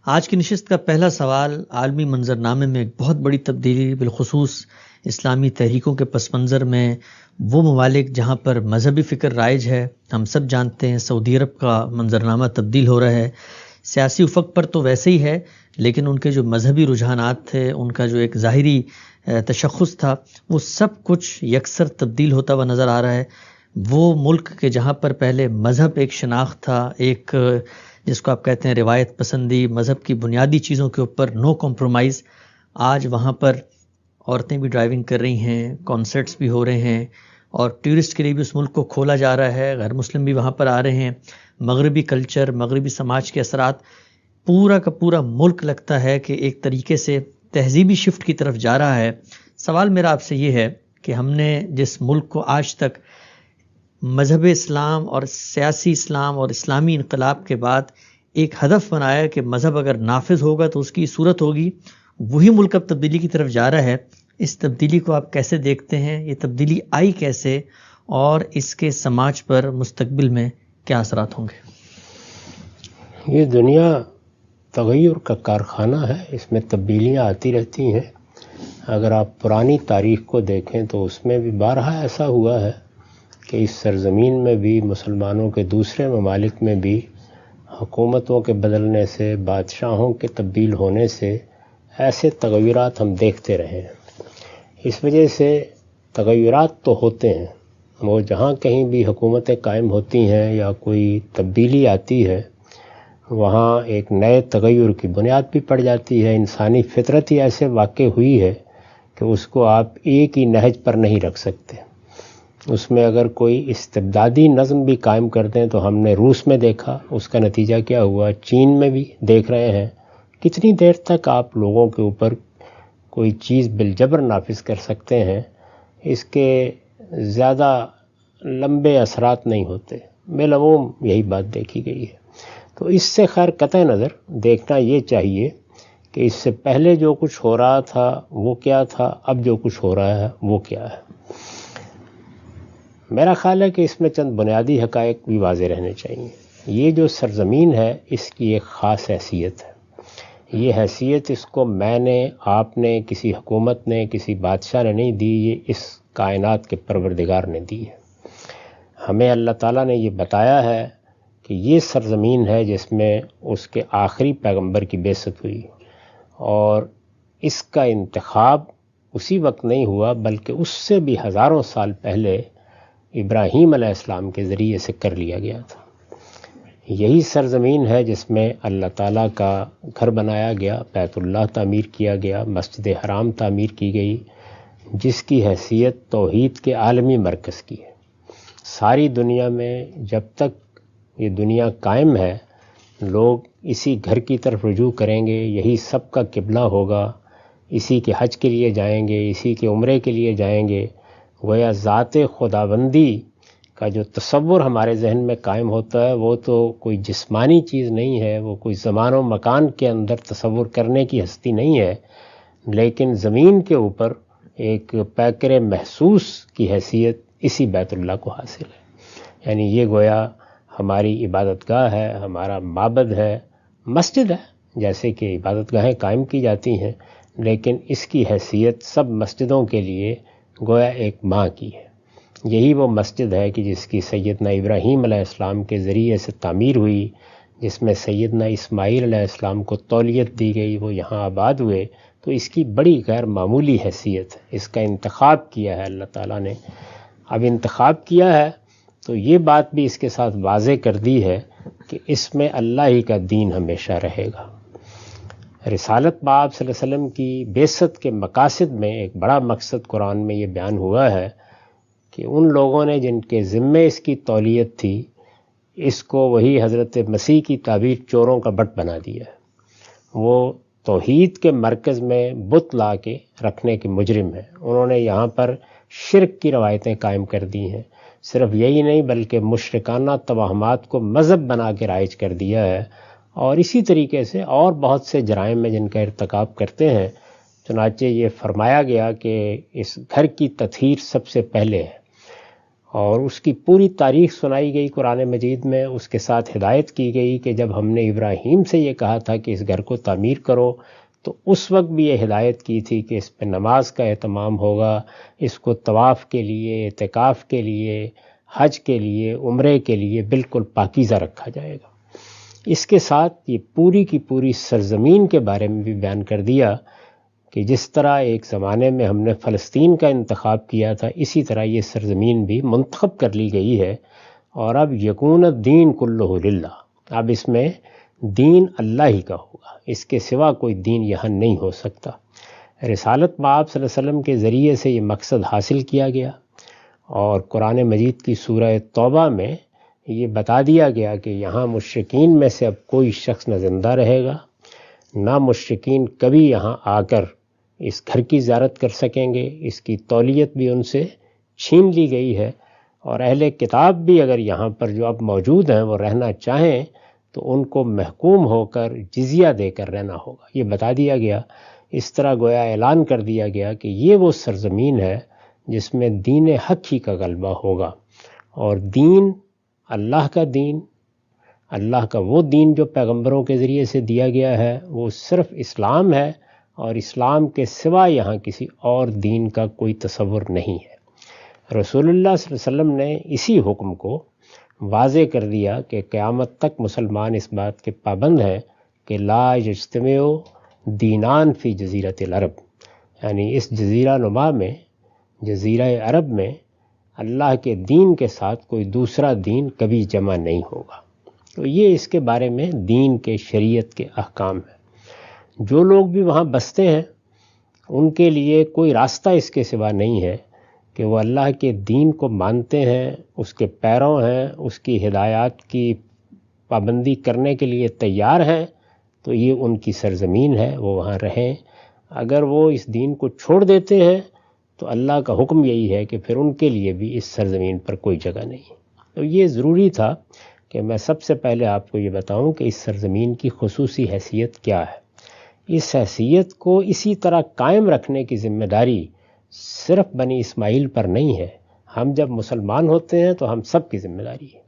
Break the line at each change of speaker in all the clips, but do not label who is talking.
آج کی نشست کا پہلا سوال عالمی منظرنامے میں ایک بہت بڑی تبدیلی، بالخصوص اسلامی تحریکوں کے پس منظر میں وہ ممالک جہاں پر مذہبی فکر رائج ہے، ہم سب جانتے ہیں سعودی عرب کا منظرنامہ تبدیل ہو رہا ہے۔ سیاسی افق پر تو ویسے ہی ہے، لیکن ان کے جو مذہبی رجحانات تھے، ان کا جو ایک ظاہری تشخص تھا، وہ سب کچھ یکسر تبدیل ہوتا ہوا نظر آ رہا ہے۔ وہ ملک کے جہاں پر پہلے مذہب ایک شناخت تھا، ایک جس کو آپ کہتے ہیں روایت پسندی، مذہب کی بنیادی چیزوں کے اوپر نو کمپرومائز، آج وہاں پر عورتیں بھی ڈرائیونگ کر رہی ہیں، کانسرٹس بھی ہو رہے ہیں، اور ٹورسٹ کے لیے بھی اس ملک کو کھولا جا رہا ہے، غیر مسلم بھی وہاں پر آ رہے ہیں۔ مغربی کلچر، مغربی سماج کے اثرات، پورا کا پورا ملک لگتا ہے کہ ایک طریقے سے تہذیبی شفٹ کی طرف جا رہا ہے۔ سوال میرا آپ سے یہ ہے کہ ہم نے جس ملک کو آج تک مذہب اسلام اور سیاسی اسلام اور اسلامی انقلاب کے بعد ایک ہدف بنایا کہ مذہب اگر نافذ ہوگا تو اس کی صورت ہوگی، وہی ملک اب تبدیلی کی طرف جا رہا ہے۔ اس تبدیلی کو آپ کیسے دیکھتے ہیں؟ یہ تبدیلی آئی کیسے، اور اس کے سماج پر مستقبل میں کیا اثرات ہوں گے؟
یہ دنیا تغیر کا کارخانہ ہے، اس میں تبدیلیاں آتی رہتی ہیں۔ اگر آپ پرانی تاریخ کو دیکھیں تو اس میں بھی بارہا ایسا ہوا ہے کہ اس سرزمین میں بھی، مسلمانوں کے دوسرے ممالک میں بھی حکومتوں کے بدلنے سے، بادشاہوں کے تبدیل ہونے سے ایسے تغیرات ہم دیکھتے رہے ہیں۔ اس وجہ سے تغیرات تو ہوتے ہیں، وہ جہاں کہیں بھی حکومتیں قائم ہوتی ہیں یا کوئی تبدیلی آتی ہے، وہاں ایک نئے تغیر کی بنیاد بھی پڑ جاتی ہے۔ انسانی فطرت ہی ایسے واقع ہوئی ہے کہ اس کو آپ ایک ہی نہج پر نہیں رکھ سکتے۔ اس میں اگر کوئی استبدادی نظم بھی قائم کر دیں تو ہم نے روس میں دیکھا، اس کا نتیجہ کیا ہوا، چین میں بھی دیکھ رہے ہیں۔ کتنی دیر تک آپ لوگوں کے اوپر کوئی چیز بالجبر نافذ کر سکتے ہیں، اس کے زیادہ لمبے اثرات نہیں ہوتے۔ بالعموم یہی بات دیکھی گئی ہے۔ تو اس سے خیر قطع نظر دیکھنا یہ چاہیے کہ اس سے پہلے جو کچھ ہو رہا تھا وہ کیا تھا، اب جو کچھ ہو رہا ہے وہ کیا ہے۔ میرا خیال ہے کہ اس میں چند بنیادی حقائق بھی واضح رہنے چاہیے۔ یہ جو سرزمین ہے، اس کی ایک خاص حیثیت ہے۔ یہ حیثیت اس کو میں نے، آپ نے، کسی حکومت نے، کسی بادشاہ نے نہیں دی، یہ اس کائنات کے پروردگار نے دی ہے۔ ہمیں اللہ تعالیٰ نے یہ بتایا ہے کہ یہ سرزمین ہے جس میں اس کے آخری پیغمبر کی بعثت ہوئی، اور اس کا انتخاب اسی وقت نہیں ہوا بلکہ اس سے بھی ہزاروں سال پہلے ابراہیم علیہ السلام کے ذریعے سے کر لیا گیا تھا۔ یہی سرزمین ہے جس میں اللہ تعالیٰ کا گھر بنایا گیا، بیت اللہ تعمیر کیا گیا، مسجد حرام تعمیر کی گئی، جس کی حیثیت توحید کے عالمی مرکز کی ہے۔ ساری دنیا میں جب تک یہ دنیا قائم ہے، لوگ اسی گھر کی طرف رجوع کریں گے، یہی سب کا قبلہ ہوگا، اسی کے حج کے لیے جائیں گے، اسی کے عمرے کے لیے جائیں گے۔ گویا ذات خداوندی کا جو تصور ہمارے ذہن میں قائم ہوتا ہے وہ تو کوئی جسمانی چیز نہیں ہے، وہ کوئی زمان و مکان کے اندر تصور کرنے کی ہستی نہیں ہے، لیکن زمین کے اوپر ایک پیکر محسوس کی حیثیت اسی بیت اللہ کو حاصل ہے۔ یعنی یہ گویا ہماری عبادت گاہ ہے، ہمارا معبد ہے، مسجد ہے، جیسے کہ عبادت گاہیں قائم کی جاتی ہیں، لیکن اس کی حیثیت سب مسجدوں کے لیے گویا ایک ماں کی ہے۔ یہی وہ مسجد ہے کہ جس کی سیدنا ابراہیم علیہ السلام کے ذریعے سے تعمیر ہوئی، جس میں سیدنا اسماعیل علیہ السلام کو تولیت دی گئی، وہ یہاں آباد ہوئے۔ تو اس کی بڑی غیر معمولی حیثیت ہے، اس کا انتخاب کیا ہے اللہ تعالیٰ نے۔ اب انتخاب کیا ہے تو یہ بات بھی اس کے ساتھ واضح کر دی ہے کہ اس میں اللہ ہی کا دین ہمیشہ رہے گا۔ رسالت باب صلی اللہ علیہ وسلم کی بعثت کے مقاصد میں ایک بڑا مقصد قرآن میں یہ بیان ہوا ہے کہ ان لوگوں نے جن کے ذمے اس کی تولیت تھی، اس کو وہی حضرت مسیح کی تعبیر چوروں کا بٹ بنا دیا ہے۔ وہ توحید کے مرکز میں بت لا کے رکھنے کے مجرم ہیں۔ انہوں نے یہاں پر شرک کی روایتیں قائم کر دی ہیں۔ صرف یہی نہیں بلکہ مشرکانہ توہمات کو مذہب بنا کے رائج کر دیا ہے، اور اسی طریقے سے اور بہت سے جرائم میں جن کا ارتکاب کرتے ہیں۔ چنانچہ یہ فرمایا گیا کہ اس گھر کی تطہیر سب سے پہلے ہے، اور اس کی پوری تاریخ سنائی گئی قرآن مجید میں. اس کے ساتھ ہدایت کی گئی کہ جب ہم نے ابراہیم سے یہ کہا تھا کہ اس گھر کو تعمیر کرو تو اس وقت بھی یہ ہدایت کی تھی کہ اس پہ نماز کا اہتمام ہوگا، اس کو طواف کے لیے، اعتکاف کے لیے، حج کے لیے، عمرے کے لیے بالکل پاکیزہ رکھا جائے گا. اس کے ساتھ یہ پوری کی پوری سرزمین کے بارے میں بھی بیان کر دیا کہ جس طرح ایک زمانے میں ہم نے فلسطین کا انتخاب کیا تھا، اسی طرح یہ سرزمین بھی منتخب کر لی گئی ہے. اور اب یکون الدین کلہ للہ، اب اس میں دین اللہ ہی کا ہوگا، اس کے سوا کوئی دین یہاں نہیں ہو سکتا. رسالت مآب صلی اللہ علیہ وسلم کے ذریعے سے یہ مقصد حاصل کیا گیا. اور قرآن مجید کی سورہ توبہ میں یہ بتا دیا گیا کہ یہاں مشرکین میں سے اب کوئی شخص نہ زندہ رہے گا، نہ مشرکین کبھی یہاں آ کر اس گھر کی زیارت کر سکیں گے. اس کی تولیت بھی ان سے چھین لی گئی ہے. اور اہل کتاب بھی اگر یہاں پر جو اب موجود ہیں وہ رہنا چاہیں تو ان کو محکوم ہو کر جزیہ دے کر رہنا ہوگا، یہ بتا دیا گیا. اس طرح گویا اعلان کر دیا گیا کہ یہ وہ سرزمین ہے جس میں دین حق ہی کا غلبہ ہوگا. اور دین اللہ کا دین، اللہ کا وہ دین جو پیغمبروں کے ذریعے سے دیا گیا ہے، وہ صرف اسلام ہے، اور اسلام کے سوا یہاں کسی اور دین کا کوئی تصور نہیں ہے. رسول اللہ صلی اللہ علیہ وسلم نے اسی حکم کو واضح کر دیا کہ قیامت تک مسلمان اس بات کے پابند ہیں کہ لا یجتمع دینان فی جزیرۃ العرب، یعنی اس جزیرہ نما میں، جزیرہ عرب میں اللہ کے دین کے ساتھ کوئی دوسرا دین کبھی جمع نہیں ہوگا. تو یہ اس کے بارے میں دین کے، شریعت کے احکام ہیں. جو لوگ بھی وہاں بستے ہیں ان کے لیے کوئی راستہ اس کے سوا نہیں ہے کہ وہ اللہ کے دین کو مانتے ہیں، اس کے پیروں ہیں، اس کی ہدایات کی پابندی کرنے کے لیے تیار ہیں، تو یہ ان کی سرزمین ہے، وہ وہاں رہیں. اگر وہ اس دین کو چھوڑ دیتے ہیں تو اللہ کا حکم یہی ہے کہ پھر ان کے لیے بھی اس سرزمین پر کوئی جگہ نہیں. تو یہ ضروری تھا کہ میں سب سے پہلے آپ کو یہ بتاؤں کہ اس سرزمین کی خصوصی حیثیت کیا ہے. اس حیثیت کو اسی طرح قائم رکھنے کی ذمہ داری صرف بنی اسماعیل پر نہیں ہے. ہم جب مسلمان ہوتے ہیں تو ہم سب کی ذمہ داری ہے.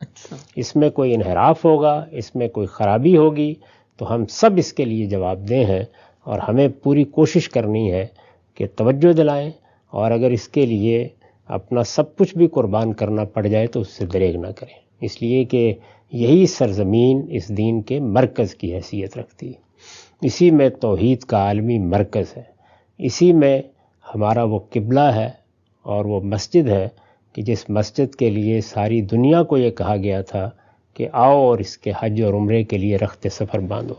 اس میں کوئی انحراف ہوگا، اس میں کوئی خرابی ہوگی تو ہم سب اس کے لیے جواب دہ ہیں، اور ہمیں پوری کوشش کرنی ہے کہ توجہ دلائیں، اور اگر اس کے لیے اپنا سب کچھ بھی قربان کرنا پڑ جائے تو اس سے دریغ نہ کریں، اس لیے کہ یہی سرزمین اس دین کے مرکز کی حیثیت رکھتی ہے. اسی میں توحید کا عالمی مرکز ہے، اسی میں ہمارا وہ قبلہ ہے اور وہ مسجد ہے کہ جس مسجد کے لیے ساری دنیا کو یہ کہا گیا تھا کہ آؤ اور اس کے حج اور عمرے کے لیے رخت سفر باندھو.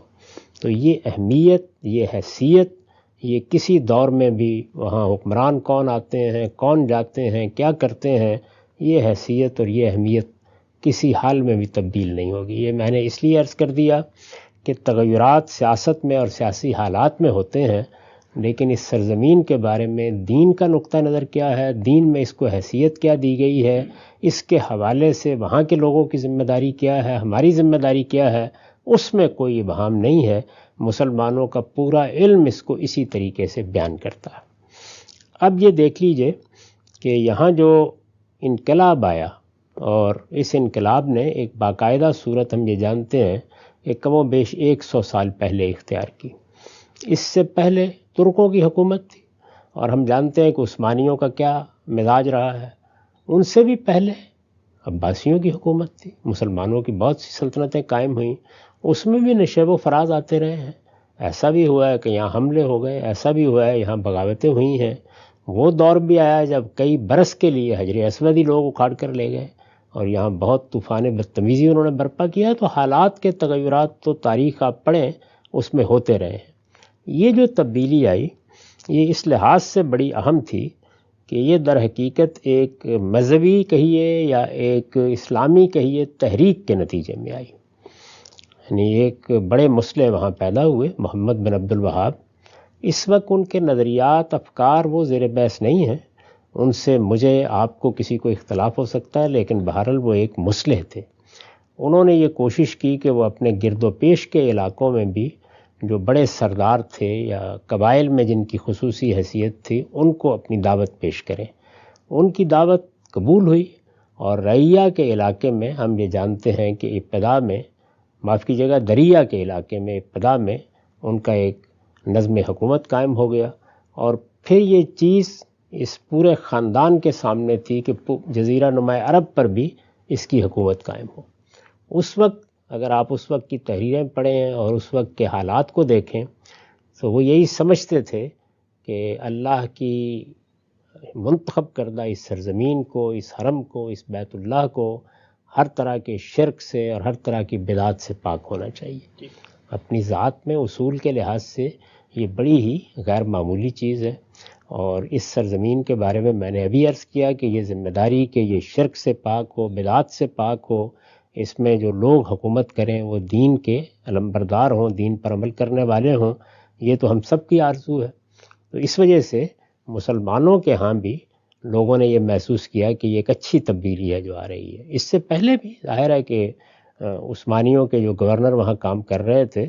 تو یہ اہمیت، یہ حیثیت، یہ کسی دور میں بھی وہاں حکمران کون آتے ہیں، کون جاتے ہیں، کیا کرتے ہیں، یہ حیثیت اور یہ اہمیت کسی حال میں بھی تبدیل نہیں ہوگی. یہ میں نے اس لیے عرض کر دیا کہ تغیرات سیاست میں اور سیاسی حالات میں ہوتے ہیں، لیکن اس سرزمین کے بارے میں دین کا نقطہ نظر کیا ہے، دین میں اس کو حیثیت کیا دی گئی ہے، اس کے حوالے سے وہاں کے لوگوں کی ذمہ داری کیا ہے، ہماری ذمہ داری کیا ہے، اس میں کوئی ابہام نہیں ہے. مسلمانوں کا پورا علم اس کو اسی طریقے سے بیان کرتا ہے. اب یہ دیکھ لیجئے کہ یہاں جو انقلاب آیا، اور اس انقلاب نے ایک باقاعدہ صورت ہم یہ جانتے ہیں کہ کم و بیش 100 سال پہلے اختیار کی. اس سے پہلے ترکوں کی حکومت تھی، اور ہم جانتے ہیں کہ عثمانیوں کا کیا مزاج رہا ہے. ان سے بھی پہلے عباسیوں کی حکومت تھی، مسلمانوں کی بہت سی سلطنتیں قائم ہوئیں، اس میں بھی نشیب و فراز آتے رہے ہیں. ایسا بھی ہوا ہے کہ یہاں حملے ہو گئے، ایسا بھی ہوا ہے یہاں بغاوتیں ہوئی ہیں. وہ دور بھی آیا جب کئی برس کے لیے حجر اسود ہی لوگ اکھاڑ کر لے گئے، اور یہاں بہت طوفان بدتمیزی انہوں نے برپا کیا. تو حالات کے تغیرات تو تاریخ آپ پڑھیں اس میں ہوتے رہے ہیں. یہ جو تبدیلی آئی یہ اس لحاظ سے بڑی اہم تھی کہ یہ در حقیقت ایک مذہبی کہیے یا ایک اسلامی کہیے تحریک کے نتیجے میں آئی. یعنی ایک بڑے مسئلے وہاں پیدا ہوئے، محمد بن عبد الوہاب. اس وقت ان کے نظریات، افکار وہ زیر بحث نہیں ہیں، ان سے مجھے، آپ کو، کسی کو اختلاف ہو سکتا ہے، لیکن بہرحال وہ ایک مصلح تھے. انہوں نے یہ کوشش کی کہ وہ اپنے گرد و پیش کے علاقوں میں بھی جو بڑے سردار تھے یا قبائل میں جن کی خصوصی حیثیت تھی ان کو اپنی دعوت پیش کریں. ان کی دعوت قبول ہوئی، اور رعیہ کے علاقے میں ہم یہ جانتے ہیں کہ ابتدا میں، معاف کیجیے گا، دریا کے علاقے میں ابتدا میں ان کا ایک نظم حکومت قائم ہو گیا، اور پھر یہ چیز اس پورے خاندان کے سامنے تھی کہ جزیرہ نما عرب پر بھی اس کی حکومت قائم ہو۔ اس وقت اگر آپ اس وقت کی تحریریں پڑھیں اور اس وقت کے حالات کو دیکھیں تو وہ یہی سمجھتے تھے کہ اللہ کی منتخب کردہ اس سرزمین کو، اس حرم کو، اس بیت اللہ کو ہر طرح کے شرک سے اور ہر طرح کی بدعت سے پاک ہونا چاہیے۔ اپنی ذات میں اصول کے لحاظ سے یہ بڑی ہی غیر معمولی چیز ہے، اور اس سرزمین کے بارے میں میں نے ابھی عرض کیا کہ یہ ذمہ داری کہ یہ شرک سے پاک ہو، بدعت سے پاک ہو، اس میں جو لوگ حکومت کریں وہ دین کے علمبردار ہوں، دین پر عمل کرنے والے ہوں، یہ تو ہم سب کی آرزو ہے۔ تو اس وجہ سے مسلمانوں کے ہاں بھی لوگوں نے یہ محسوس کیا کہ یہ ایک اچھی تبدیلی ہے جو آ رہی ہے۔ اس سے پہلے بھی ظاہر ہے کہ عثمانیوں کے جو گورنر وہاں کام کر رہے تھے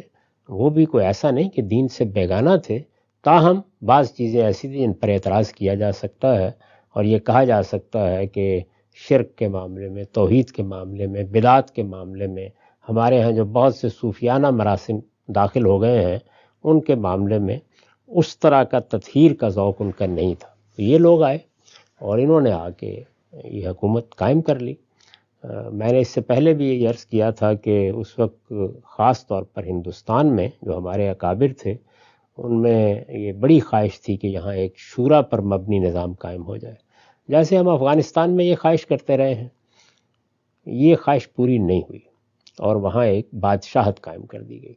وہ بھی کوئی ایسا نہیں کہ دین سے بیگانہ تھے، تاہم بعض چیزیں ایسی تھیں جن پر اعتراض کیا جا سکتا ہے، اور یہ کہا جا سکتا ہے کہ شرک کے معاملے میں، توحید کے معاملے میں، بدعت کے معاملے میں ہمارے ہاں جو بہت سے صوفیانہ مراسم داخل ہو گئے ہیں ان کے معاملے میں اس طرح کا تطہیر کا ذوق ان کا نہیں تھا۔ تو یہ لوگ آئے اور انہوں نے آ کے یہ حکومت قائم کر لی۔ میں نے اس سے پہلے بھی یہ عرض کیا تھا کہ اس وقت خاص طور پر ہندوستان میں جو ہمارے اکابر تھے ان میں یہ بڑی خواہش تھی کہ یہاں ایک شورا پر مبنی نظام قائم ہو جائے، جیسے ہم افغانستان میں یہ خواہش کرتے رہے ہیں۔ یہ خواہش پوری نہیں ہوئی اور وہاں ایک بادشاہت قائم کر دی گئی۔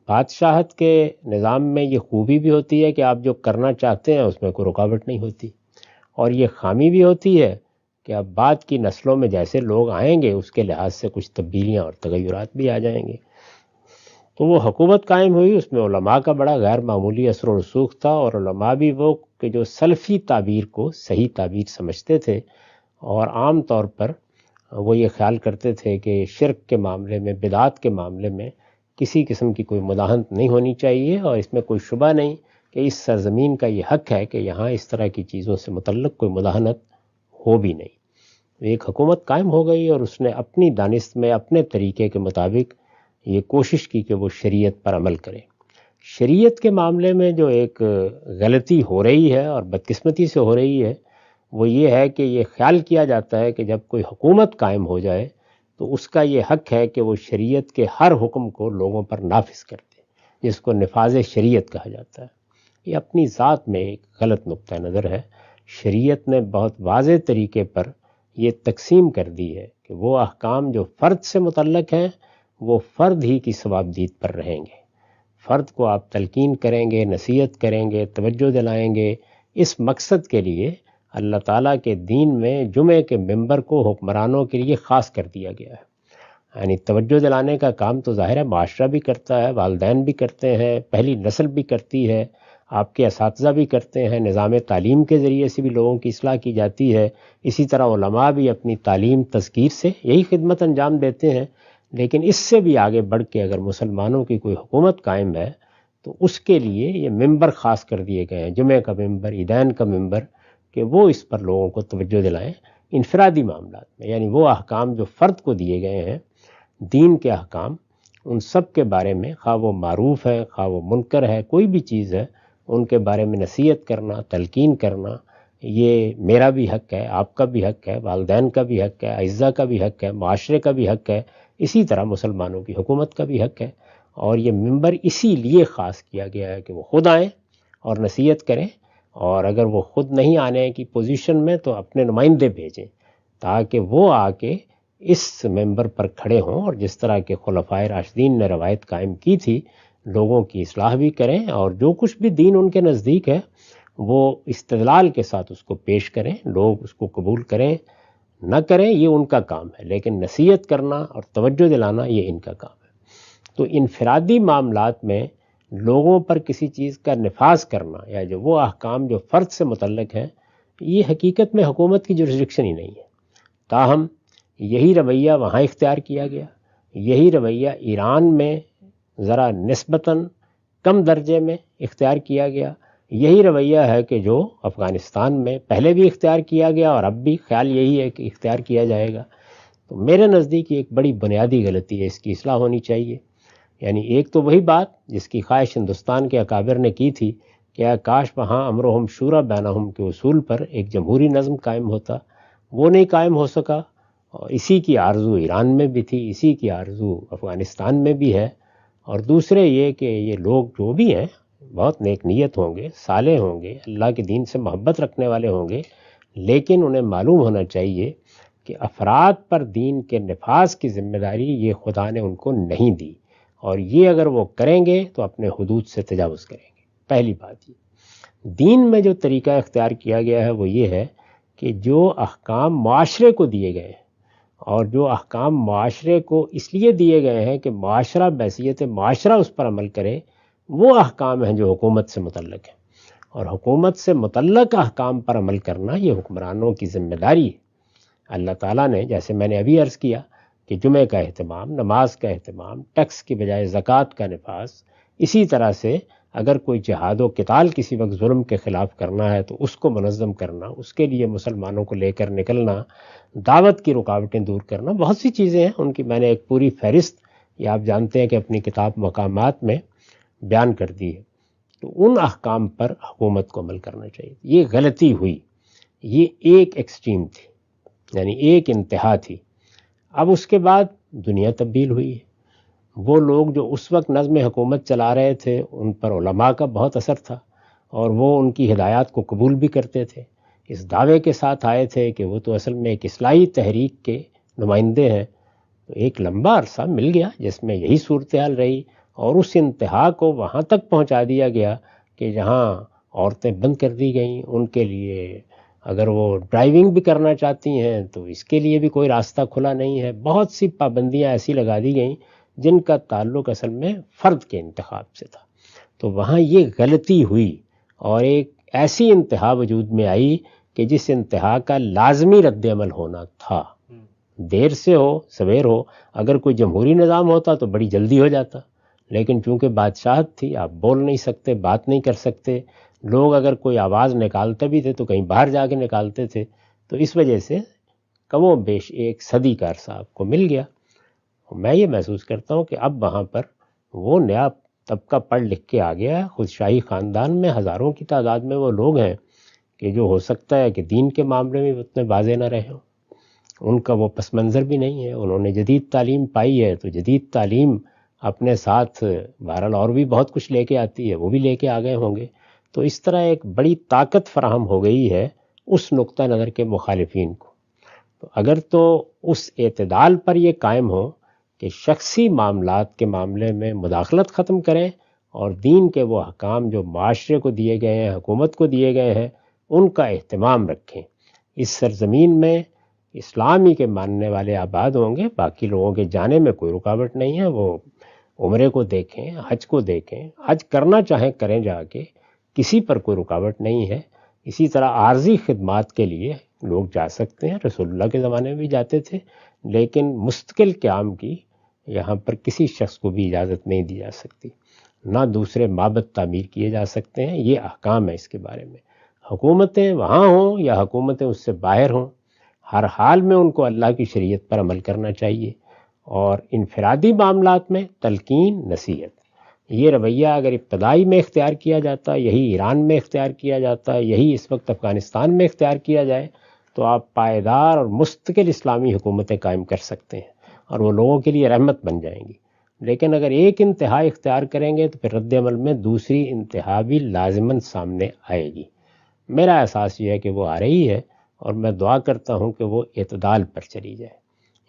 بادشاہت کے نظام میں یہ خوبی بھی ہوتی ہے کہ آپ جو کرنا چاہتے ہیں اس میں کوئی رکاوٹ نہیں ہوتی، اور یہ خامی بھی ہوتی ہے کہ اب بعد کی نسلوں میں جیسے لوگ آئیں گے اس کے لحاظ سے کچھ تبدیلیاں اور تغیرات بھی آ جائیں گے۔ تو وہ حکومت قائم ہوئی، اس میں علماء کا بڑا غیر معمولی اثر و رسوخ تھا، اور علماء بھی وہ کہ جو سلفی تعبیر کو صحیح تعبیر سمجھتے تھے، اور عام طور پر وہ یہ خیال کرتے تھے کہ شرک کے معاملے میں، بدعات کے معاملے میں کسی قسم کی کوئی مداہنت نہیں ہونی چاہیے، اور اس میں کوئی شبہ نہیں کہ اس سرزمین کا یہ حق ہے کہ یہاں اس طرح کی چیزوں سے متعلق کوئی مداہنت ہو بھی نہیں۔ ایک حکومت قائم ہو گئی اور اس نے اپنی دانست میں اپنے طریقے کے مطابق یہ کوشش کی کہ وہ شریعت پر عمل کرے۔ شریعت کے معاملے میں جو ایک غلطی ہو رہی ہے اور بدقسمتی سے ہو رہی ہے وہ یہ ہے کہ یہ خیال کیا جاتا ہے کہ جب کوئی حکومت قائم ہو جائے تو اس کا یہ حق ہے کہ وہ شریعت کے ہر حکم کو لوگوں پر نافذ کر دے، جس کو نفاذ شریعت کہا جاتا ہے۔ یہ اپنی ذات میں ایک غلط نقطہ نظر ہے۔ شریعت نے بہت واضح طریقے پر یہ تقسیم کر دی ہے کہ وہ احکام جو فرد سے متعلق ہیں وہ فرد ہی کی ثوابدید پر رہیں گے۔ فرد کو آپ تلقین کریں گے، نصیحت کریں گے، توجہ دلائیں گے، اس مقصد کے لیے اللہ تعالیٰ کے دین میں جمعے کے ممبر کو حکمرانوں کے لیے خاص کر دیا گیا ہے۔ یعنی توجہ دلانے کا کام تو ظاہر ہے معاشرہ بھی کرتا ہے، والدین بھی کرتے ہیں، پہلی نسل بھی کرتی ہے، آپ کے اساتذہ بھی کرتے ہیں، نظام تعلیم کے ذریعے سے بھی لوگوں کی اصلاح کی جاتی ہے، اسی طرح علماء بھی اپنی تعلیم تذکیر سے یہی خدمت انجام دیتے ہیں۔ لیکن اس سے بھی آگے بڑھ کے اگر مسلمانوں کی کوئی حکومت قائم ہے تو اس کے لیے یہ ممبر خاص کر دیے گئے ہیں، جمعہ کا ممبر، عیدین کا ممبر، کہ وہ اس پر لوگوں کو توجہ دلائیں انفرادی معاملات میں، یعنی وہ احکام جو فرد کو دیے گئے ہیں، دین کے احکام، ان سب کے بارے میں، خواہ وہ معروف ہے، خواہ وہ منکر ہے، کوئی بھی چیز ہے، ان کے بارے میں نصیحت کرنا، تلقین کرنا، یہ میرا بھی حق ہے، آپ کا بھی حق ہے، والدین کا بھی حق ہے، اعزہ کا بھی حق ہے، معاشرے کا بھی حق ہے، اسی طرح مسلمانوں کی حکومت کا بھی حق ہے۔ اور یہ ممبر اسی لیے خاص کیا گیا ہے کہ وہ خود آئیں اور نصیحت کریں، اور اگر وہ خود نہیں آنے کی پوزیشن میں تو اپنے نمائندے بھیجیں تاکہ وہ آ کے اس ممبر پر کھڑے ہوں، اور جس طرح کے خلفائے راشدین نے روایت قائم کی تھی لوگوں کی اصلاح بھی کریں، اور جو کچھ بھی دین ان کے نزدیک ہے وہ استدلال کے ساتھ اس کو پیش کریں، لوگ اس کو قبول کریں نہ کریں یہ ان کا کام ہے، لیکن نصیحت کرنا اور توجہ دلانا یہ ان کا کام ہے۔ تو انفرادی معاملات میں لوگوں پر کسی چیز کا نفاذ کرنا یا جو وہ احکام جو فرد سے متعلق ہیں، یہ حقیقت میں حکومت کی جورسڈکشن ہی نہیں ہے۔ تاہم یہی رویہ وہاں اختیار کیا گیا، یہی رویہ ایران میں ذرا نسبتاً کم درجے میں اختیار کیا گیا، یہی رویہ ہے کہ جو افغانستان میں پہلے بھی اختیار کیا گیا اور اب بھی خیال یہی ہے کہ اختیار کیا جائے گا. تو میرے نزدیک ایک بڑی بنیادی غلطی ہے، اس کی اصلاح ہونی چاہیے. یعنی ایک تو وہی بات جس کی خواہش ہندوستان کے اکابر نے کی تھی کہ کاش وہاں امرہم شورا بینہم کے اصول پر ایک جمہوری نظم قائم ہوتا، وہ نہیں قائم ہو سکا. اور اسی کی آرزو ایران میں بھی تھی، اسی کی آرزو افغانستان میں بھی ہے. اور دوسرے یہ کہ یہ لوگ جو بھی ہیں بہت نیک نیت ہوں گے، صالح ہوں گے، اللہ کے دین سے محبت رکھنے والے ہوں گے، لیکن انہیں معلوم ہونا چاہیے کہ افراد پر دین کے نفاذ کی ذمہ داری یہ خدا نے ان کو نہیں دی، اور یہ اگر وہ کریں گے تو اپنے حدود سے تجاوز کریں گے. پہلی بات یہ دین میں جو طریقہ اختیار کیا گیا ہے وہ یہ ہے کہ جو احکام معاشرے کو دیے گئے ہیں، اور جو احکام معاشرے کو اس لیے دیے گئے ہیں کہ معاشرہ بحیثیت معاشرہ اس پر عمل کرے، وہ احکام ہیں جو حکومت سے متعلق ہیں. اور حکومت سے متعلق احکام پر عمل کرنا یہ حکمرانوں کی ذمہ داری ہے. اللہ تعالیٰ نے جیسے میں نے ابھی عرض کیا کہ جمعہ کا اہتمام، نماز کا اہتمام، ٹیکس کی بجائے زکوٰۃ کا نفاذ، اسی طرح سے اگر کوئی جہاد و قتال کسی وقت ظلم کے خلاف کرنا ہے تو اس کو منظم کرنا، اس کے لیے مسلمانوں کو لے کر نکلنا، دعوت کی رکاوٹیں دور کرنا، بہت سی چیزیں ہیں. ان کی میں نے ایک پوری فہرست یہ آپ جانتے ہیں کہ اپنی کتاب مقامات میں بیان کر دی ہے. تو ان احکام پر حکومت کو عمل کرنا چاہیے. یہ غلطی ہوئی، یہ ایک ایکسٹریم تھی، یعنی ایک انتہا تھی. اب اس کے بعد دنیا تبدیل ہوئی ہے. وہ لوگ جو اس وقت نظم حکومت چلا رہے تھے ان پر علماء کا بہت اثر تھا، اور وہ ان کی ہدایات کو قبول بھی کرتے تھے. اس دعوے کے ساتھ آئے تھے کہ وہ تو اصل میں ایک اصلاحی تحریک کے نمائندے ہیں. تو ایک لمبا عرصہ مل گیا جس میں یہی صورتحال رہی، اور اس انتہا کو وہاں تک پہنچا دیا گیا کہ جہاں عورتیں بند کر دی گئیں. ان کے لیے اگر وہ ڈرائیونگ بھی کرنا چاہتی ہیں تو اس کے لیے بھی کوئی راستہ کھلا نہیں ہے. بہت سی پابندیاں ایسی لگا دی گئیں جن کا تعلق اصل میں فرد کے انتخاب سے تھا. تو وہاں یہ غلطی ہوئی اور ایک ایسی انتہا وجود میں آئی کہ جس انتہا کا لازمی رد عمل ہونا تھا. دیر سے ہو سویر ہو، اگر کوئی جمہوری نظام ہوتا تو بڑی جلدی ہو جاتا، لیکن چونکہ بادشاہت تھی، آپ بول نہیں سکتے، بات نہیں کر سکتے. لوگ اگر کوئی آواز نکالتے بھی تھے تو کہیں باہر جا کے نکالتے تھے. تو اس وجہ سے کم و بیش ایک صدی کا عرصہ آپ کو مل گیا. میں یہ محسوس کرتا ہوں کہ اب وہاں پر وہ نیا طبقہ پڑھ لکھ کے آ گیا ہے. خود شاہی خاندان میں ہزاروں کی تعداد میں وہ لوگ ہیں کہ جو ہو سکتا ہے کہ دین کے معاملے میں اتنے واضح نہ رہے ہوں، ان کا وہ پس منظر بھی نہیں ہے. انہوں نے جدید تعلیم پائی ہے تو جدید تعلیم اپنے ساتھ بہرحال اور بھی بہت کچھ لے کے آتی ہے، وہ بھی لے کے آ گئے ہوں گے. تو اس طرح ایک بڑی طاقت فراہم ہو گئی ہے اس نقطہ نظر کے مخالفین کو. تو اگر تو اس اعتدال پر یہ قائم ہو کہ شخصی معاملات کے معاملے میں مداخلت ختم کریں اور دین کے وہ احکام جو معاشرے کو دیے گئے ہیں، حکومت کو دیے گئے ہیں، ان کا اہتمام رکھیں. اس سرزمین میں اسلامی کے ماننے والے آباد ہوں گے، باقی لوگوں کے جانے میں کوئی رکاوٹ نہیں ہے. وہ عمرے کو دیکھیں، حج کو دیکھیں، حج کرنا چاہیں کریں جا کے، کسی پر کوئی رکاوٹ نہیں ہے. اسی طرح عارضی خدمات کے لیے لوگ جا سکتے ہیں، رسول اللہ کے زمانے میں بھی جاتے تھے، لیکن مستقل قیام کی یہاں پر کسی شخص کو بھی اجازت نہیں دی جا سکتی، نہ دوسرے معبد تعمیر کیے جا سکتے ہیں. یہ احکام ہے اس کے بارے میں. حکومتیں وہاں ہوں یا حکومتیں اس سے باہر ہوں، ہر حال میں ان کو اللہ کی شریعت پر عمل کرنا چاہیے. اور انفرادی معاملات میں تلقین، نصیحت، یہ رویہ اگر ابتدائی میں اختیار کیا جاتا، یہی ایران میں اختیار کیا جاتا، یہی اس وقت افغانستان میں اختیار کیا جائے تو آپ پائیدار اور مستقل اسلامی حکومتیں قائم کر سکتے ہیں اور وہ لوگوں کے لیے رحمت بن جائیں گی. لیکن اگر ایک انتہا اختیار کریں گے تو پھر رد عمل میں دوسری انتہا بھی لازماً سامنے آئے گی. میرا احساس یہ ہے کہ وہ آ رہی ہے، اور میں دعا کرتا ہوں کہ وہ اعتدال پر چلی جائے.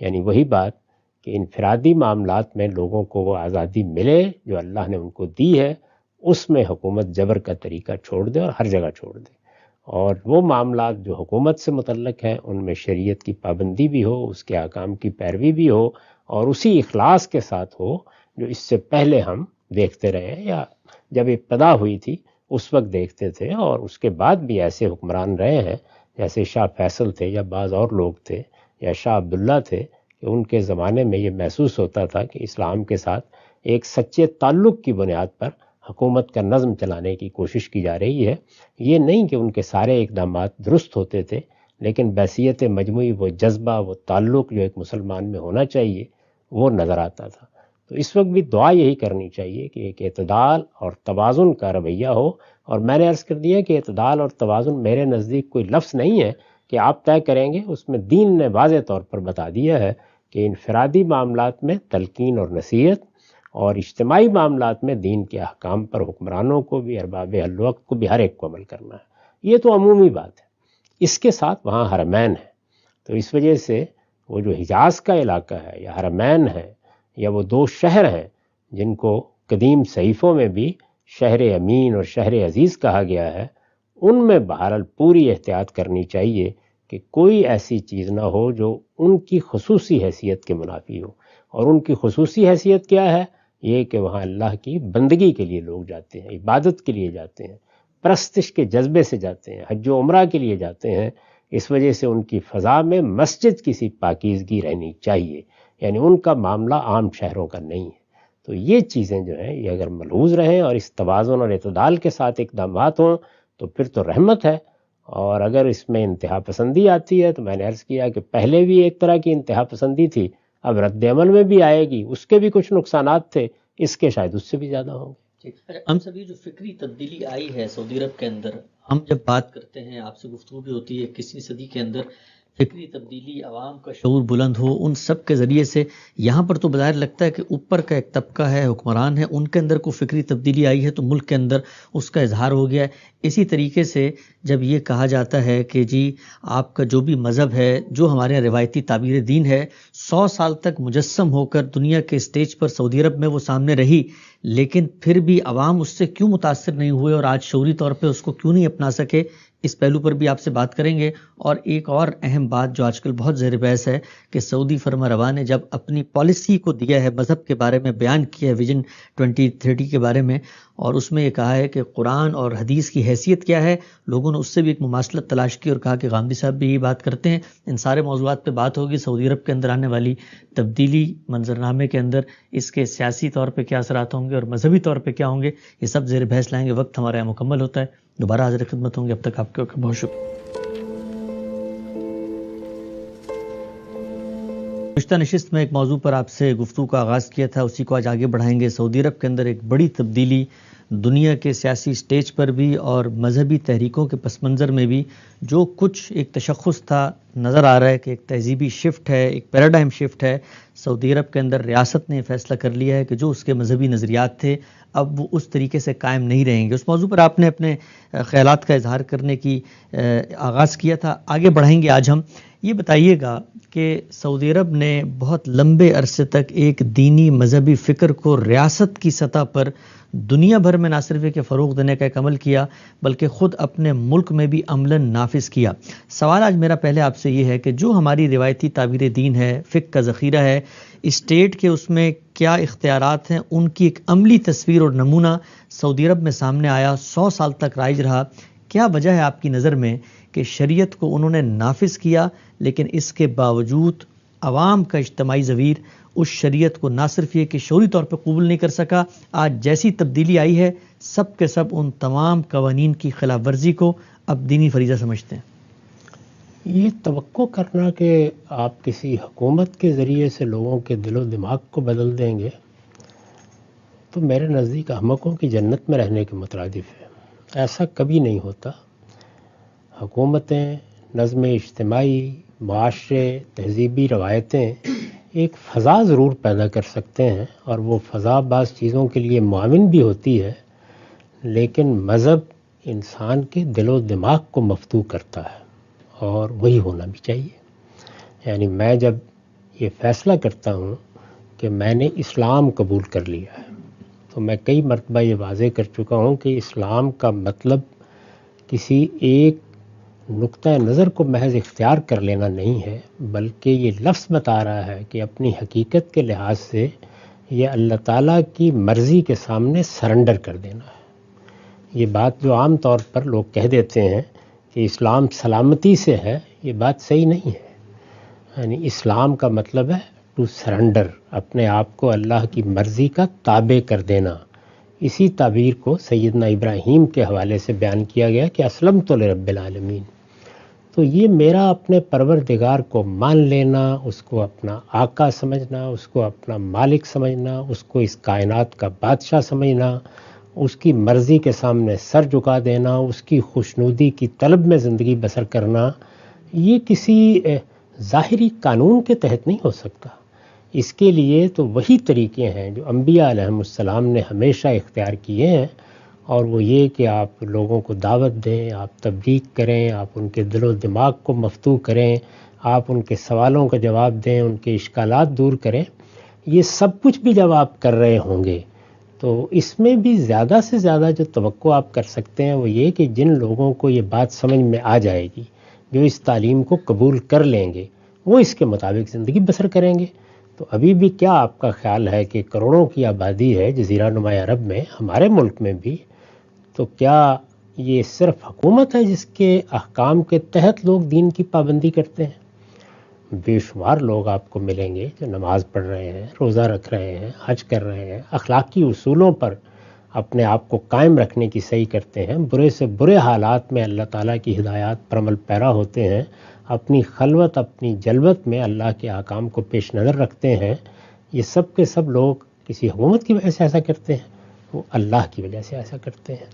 یعنی وہی بات کہ انفرادی معاملات میں لوگوں کو وہ آزادی ملے جو اللہ نے ان کو دی ہے، اس میں حکومت جبر کا طریقہ چھوڑ دے اور ہر جگہ چھوڑ دے. اور وہ معاملات جو حکومت سے متعلق ہیں ان میں شریعت کی پابندی بھی ہو، اس کے احکام کی پیروی بھی ہو، اور اسی اخلاص کے ساتھ ہو جو اس سے پہلے ہم دیکھتے رہے ہیں، یا جب ابتدا ہوئی تھی اس وقت دیکھتے تھے، اور اس کے بعد بھی ایسے حکمران رہے ہیں جیسے شاہ فیصل تھے یا بعض اور لوگ تھے یا شاہ عبداللہ تھے، کہ ان کے زمانے میں یہ محسوس ہوتا تھا کہ اسلام کے ساتھ ایک سچے تعلق کی بنیاد پر حکومت کا نظم چلانے کی کوشش کی جا رہی ہے. یہ نہیں کہ ان کے سارے اقدامات درست ہوتے تھے، لیکن بحیثیت مجموعی وہ جذبہ، وہ تعلق جو ایک مسلمان میں ہونا چاہیے وہ نظر آتا تھا. تو اس وقت بھی دعا یہی کرنی چاہیے کہ ایک اعتدال اور توازن کا رویہ ہو. اور میں نے عرض کر دیا کہ اعتدال اور توازن میرے نزدیک کوئی لفظ نہیں ہے کہ آپ طے کریں گے. اس میں دین نے واضح طور پر بتا دیا ہے کہ انفرادی معاملات میں تلقین اور نصیحت، اور اجتماعی معاملات میں دین کے احکام پر حکمرانوں کو بھی، ارباب حل وقت کو بھی، ہر ایک کو عمل کرنا ہے. یہ تو عمومی بات ہے. اس کے ساتھ وہاں حرمین ہے، تو اس وجہ سے وہ جو حجاز کا علاقہ ہے یا حرمین ہے یا وہ دو شہر ہیں جن کو قدیم صحیفوں میں بھی شہر امین اور شہر عزیز کہا گیا ہے، ان میں بہرحال پوری احتیاط کرنی چاہیے کہ کوئی ایسی چیز نہ ہو جو ان کی خصوصی حیثیت کے منافی ہو. اور ان کی خصوصی حیثیت کیا ہے؟ یہ کہ وہاں اللہ کی بندگی کے لیے لوگ جاتے ہیں، عبادت کے لیے جاتے ہیں، پرستش کے جذبے سے جاتے ہیں، حج و عمرہ کے لیے جاتے ہیں. اس وجہ سے ان کی فضا میں مسجد کی سی پاکیزگی رہنی چاہیے، یعنی ان کا معاملہ عام شہروں کا نہیں ہے. تو یہ چیزیں جو ہیں یہ اگر ملحوظ رہیں اور اس توازن اور اعتدال کے ساتھ اقدامات ہوں تو پھر تو رحمت ہے. اور اگر اس میں انتہا پسندی آتی ہے تو میں نے عرض کیا کہ پہلے بھی ایک طرح کی انتہا پسندی تھی، اب رد عمل میں بھی آئے گی، اس کے بھی کچھ نقصانات تھے، اس کے شاید اس سے بھی زیادہ ہوں گے.
ہم سبھی جو فکری تبدیلی آئی ہے سعودی عرب کے اندر، ہم جب بات کرتے ہیں، آپ سے گفتگو بھی ہوتی ہے، 21ویں صدی کے اندر فکری تبدیلی، عوام کا شعور بلند ہو، ان سب کے ذریعے سے یہاں پر تو بظاہر لگتا ہے کہ اوپر کا ایک طبقہ ہے، حکمران ہے، ان کے اندر کو فکری تبدیلی آئی ہے تو ملک کے اندر اس کا اظہار ہو گیا ہے. اسی طریقے سے جب یہ کہا جاتا ہے کہ جی آپ کا جو بھی مذہب ہے، جو ہمارے یہاں روایتی تعبیر دین ہے، 100 سال تک مجسم ہو کر دنیا کے اسٹیج پر سعودی عرب میں وہ سامنے رہی، لیکن پھر بھی عوام اس سے کیوں متاثر نہیں ہوئے اور آج شعوری طور پہ اس کو کیوں نہیں اپنا سکے، اس پہلو پر بھی آپ سے بات کریں گے. اور ایک اور اہم بات جو آج کل بہت زیر بحث ہے کہ سعودی فرما روا نے جب اپنی پالیسی کو دیا ہے، مذہب کے بارے میں بیان کیا ہے، ویژن 2030 کے بارے میں، اور اس میں یہ کہا ہے کہ قرآن اور حدیث کی حیثیت کیا ہے، لوگوں نے اس سے بھی ایک مماثلت تلاش کی اور کہا کہ غامدی صاحب بھی یہی بات کرتے ہیں. ان سارے موضوعات پہ بات ہوگی. سعودی عرب کے اندر آنے والی تبدیلی، منظرنامے کے اندر اس کے سیاسی طور پہ کیا اثرات ہوں گے اور مذہبی طور پہ کیا ہوں گے، یہ سب زیر بحث لائیں گے. وقت ہمارا یہاں مکمل ہوتا ہے، دوبارہ حاضر خدمت ہوں گے. اب تک آپ کے بہت شکریہ. گزشتہ نشست میں ایک موضوع پر آپ سے گفتگو کا آغاز کیا تھا، اسی کو آج آگے بڑھائیں گے. سعودی عرب کے اندر ایک بڑی تبدیلی دنیا کے سیاسی سٹیج پر بھی اور مذہبی تحریکوں کے پس منظر میں بھی جو کچھ ایک تشخص تھا، نظر آ رہا ہے کہ ایک تہذیبی شفٹ ہے، ایک پیراڈائم شفٹ ہے. سعودی عرب کے اندر ریاست نے فیصلہ کر لیا ہے کہ جو اس کے مذہبی نظریات تھے اب وہ اس طریقے سے قائم نہیں رہیں گے. اس موضوع پر آپ نے اپنے خیالات کا اظہار کرنے کی آغاز کیا تھا، آگے بڑھائیں گے. آج ہم یہ بتائیے گا کہ سعودی عرب نے بہت لمبے عرصے تک ایک دینی مذہبی فکر کو ریاست کی سطح پر دنیا بھر میں نہ صرف کہ فروغ دینے کا ایک عمل کیا بلکہ خود اپنے ملک میں بھی عملاً نافذ کیا. سوال آج میرا پہلے آپ سے یہ ہے کہ جو ہماری روایتی تعبیر دین ہے، فقہ کا ذخیرہ ہے، اسٹیٹ کے اس میں کیا اختیارات ہیں، ان کی ایک عملی تصویر اور نمونہ سعودی عرب میں سامنے آیا، 100 سال تک رائج رہا. کیا وجہ ہے آپ کی نظر میں کہ شریعت کو انہوں نے نافذ کیا لیکن اس کے باوجود عوام کا اجتماعی ضمیر اس شریعت کو نہ صرف یہ کہ شعوری طور پہ قبول نہیں کر سکا، آج جیسی تبدیلی آئی ہے سب کے سب ان تمام قوانین کی خلاف ورزی کو اب دینی فریضہ سمجھتے ہیں؟
یہ توقع کرنا کہ آپ کسی حکومت کے ذریعے سے لوگوں کے دل و دماغ کو بدل دیں گے تو میرے نزدیک احمقوں کی جنت میں رہنے کے مترادف ہے. ایسا کبھی نہیں ہوتا. حکومتیں، نظم اجتماعی، معاشرے، تہذیبی روایتیں ایک فضا ضرور پیدا کر سکتے ہیں اور وہ فضا بعض چیزوں کے لیے معاون بھی ہوتی ہے، لیکن مذہب انسان کے دل و دماغ کو مفتوح کرتا ہے اور وہی ہونا بھی چاہیے. یعنی میں جب یہ فیصلہ کرتا ہوں کہ میں نے اسلام قبول کر لیا ہے تو میں کئی مرتبہ یہ واضح کر چکا ہوں کہ اسلام کا مطلب کسی ایک نقطہ نظر کو محض اختیار کر لینا نہیں ہے، بلکہ یہ لفظ بتا رہا ہے کہ اپنی حقیقت کے لحاظ سے یہ اللہ تعالیٰ کی مرضی کے سامنے سرنڈر کر دینا ہے. یہ بات جو عام طور پر لوگ کہہ دیتے ہیں کہ اسلام سلامتی سے ہے، یہ بات صحیح نہیں ہے. یعنی اسلام کا مطلب ہے ٹو سرنڈر، اپنے آپ کو اللہ کی مرضی کا تابع کر دینا. اسی تعبیر کو سیدنا ابراہیم کے حوالے سے بیان کیا گیا کہ اسلمت لرب العالمین. تو یہ میرا اپنے پروردگار کو مان لینا، اس کو اپنا آقا سمجھنا، اس کو اپنا مالک سمجھنا، اس کو اس کائنات کا بادشاہ سمجھنا، اس کی مرضی کے سامنے سر جھکا دینا، اس کی خوشنودی کی طلب میں زندگی بسر کرنا، یہ کسی ظاہری قانون کے تحت نہیں ہو سکتا. اس کے لیے تو وہی طریقے ہیں جو انبیاء علیہم السلام نے ہمیشہ اختیار کیے ہیں، اور وہ یہ کہ آپ لوگوں کو دعوت دیں، آپ تبلیغ کریں، آپ ان کے دل و دماغ کو مفتوح کریں، آپ ان کے سوالوں کا جواب دیں، ان کے اشکالات دور کریں. یہ سب کچھ بھی جب آپ کر رہے ہوں گے تو اس میں بھی زیادہ سے زیادہ جو توقع آپ کر سکتے ہیں وہ یہ کہ جن لوگوں کو یہ بات سمجھ میں آ جائے گی، جو اس تعلیم کو قبول کر لیں گے، وہ اس کے مطابق زندگی بسر کریں گے. تو ابھی بھی کیا آپ کا خیال ہے کہ کروڑوں کی آبادی ہے جزیرہ نما عرب میں، ہمارے ملک میں بھی، تو کیا یہ صرف حکومت ہے جس کے احکام کے تحت لوگ دین کی پابندی کرتے ہیں؟ بے شمار لوگ آپ کو ملیں گے جو نماز پڑھ رہے ہیں، روزہ رکھ رہے ہیں، حج کر رہے ہیں، اخلاقی اصولوں پر اپنے آپ کو قائم رکھنے کی صحیح کرتے ہیں، برے سے برے حالات میں اللہ تعالیٰ کی ہدایات پر عمل پیرا ہوتے ہیں، اپنی خلوت اپنی جلوت میں اللہ کے احکام کو پیش نظر رکھتے ہیں. یہ سب کے سب لوگ کسی حکومت کی وجہ سے ایسا کرتے ہیں، وہ اللہ کی وجہ سے ایسا کرتے ہیں.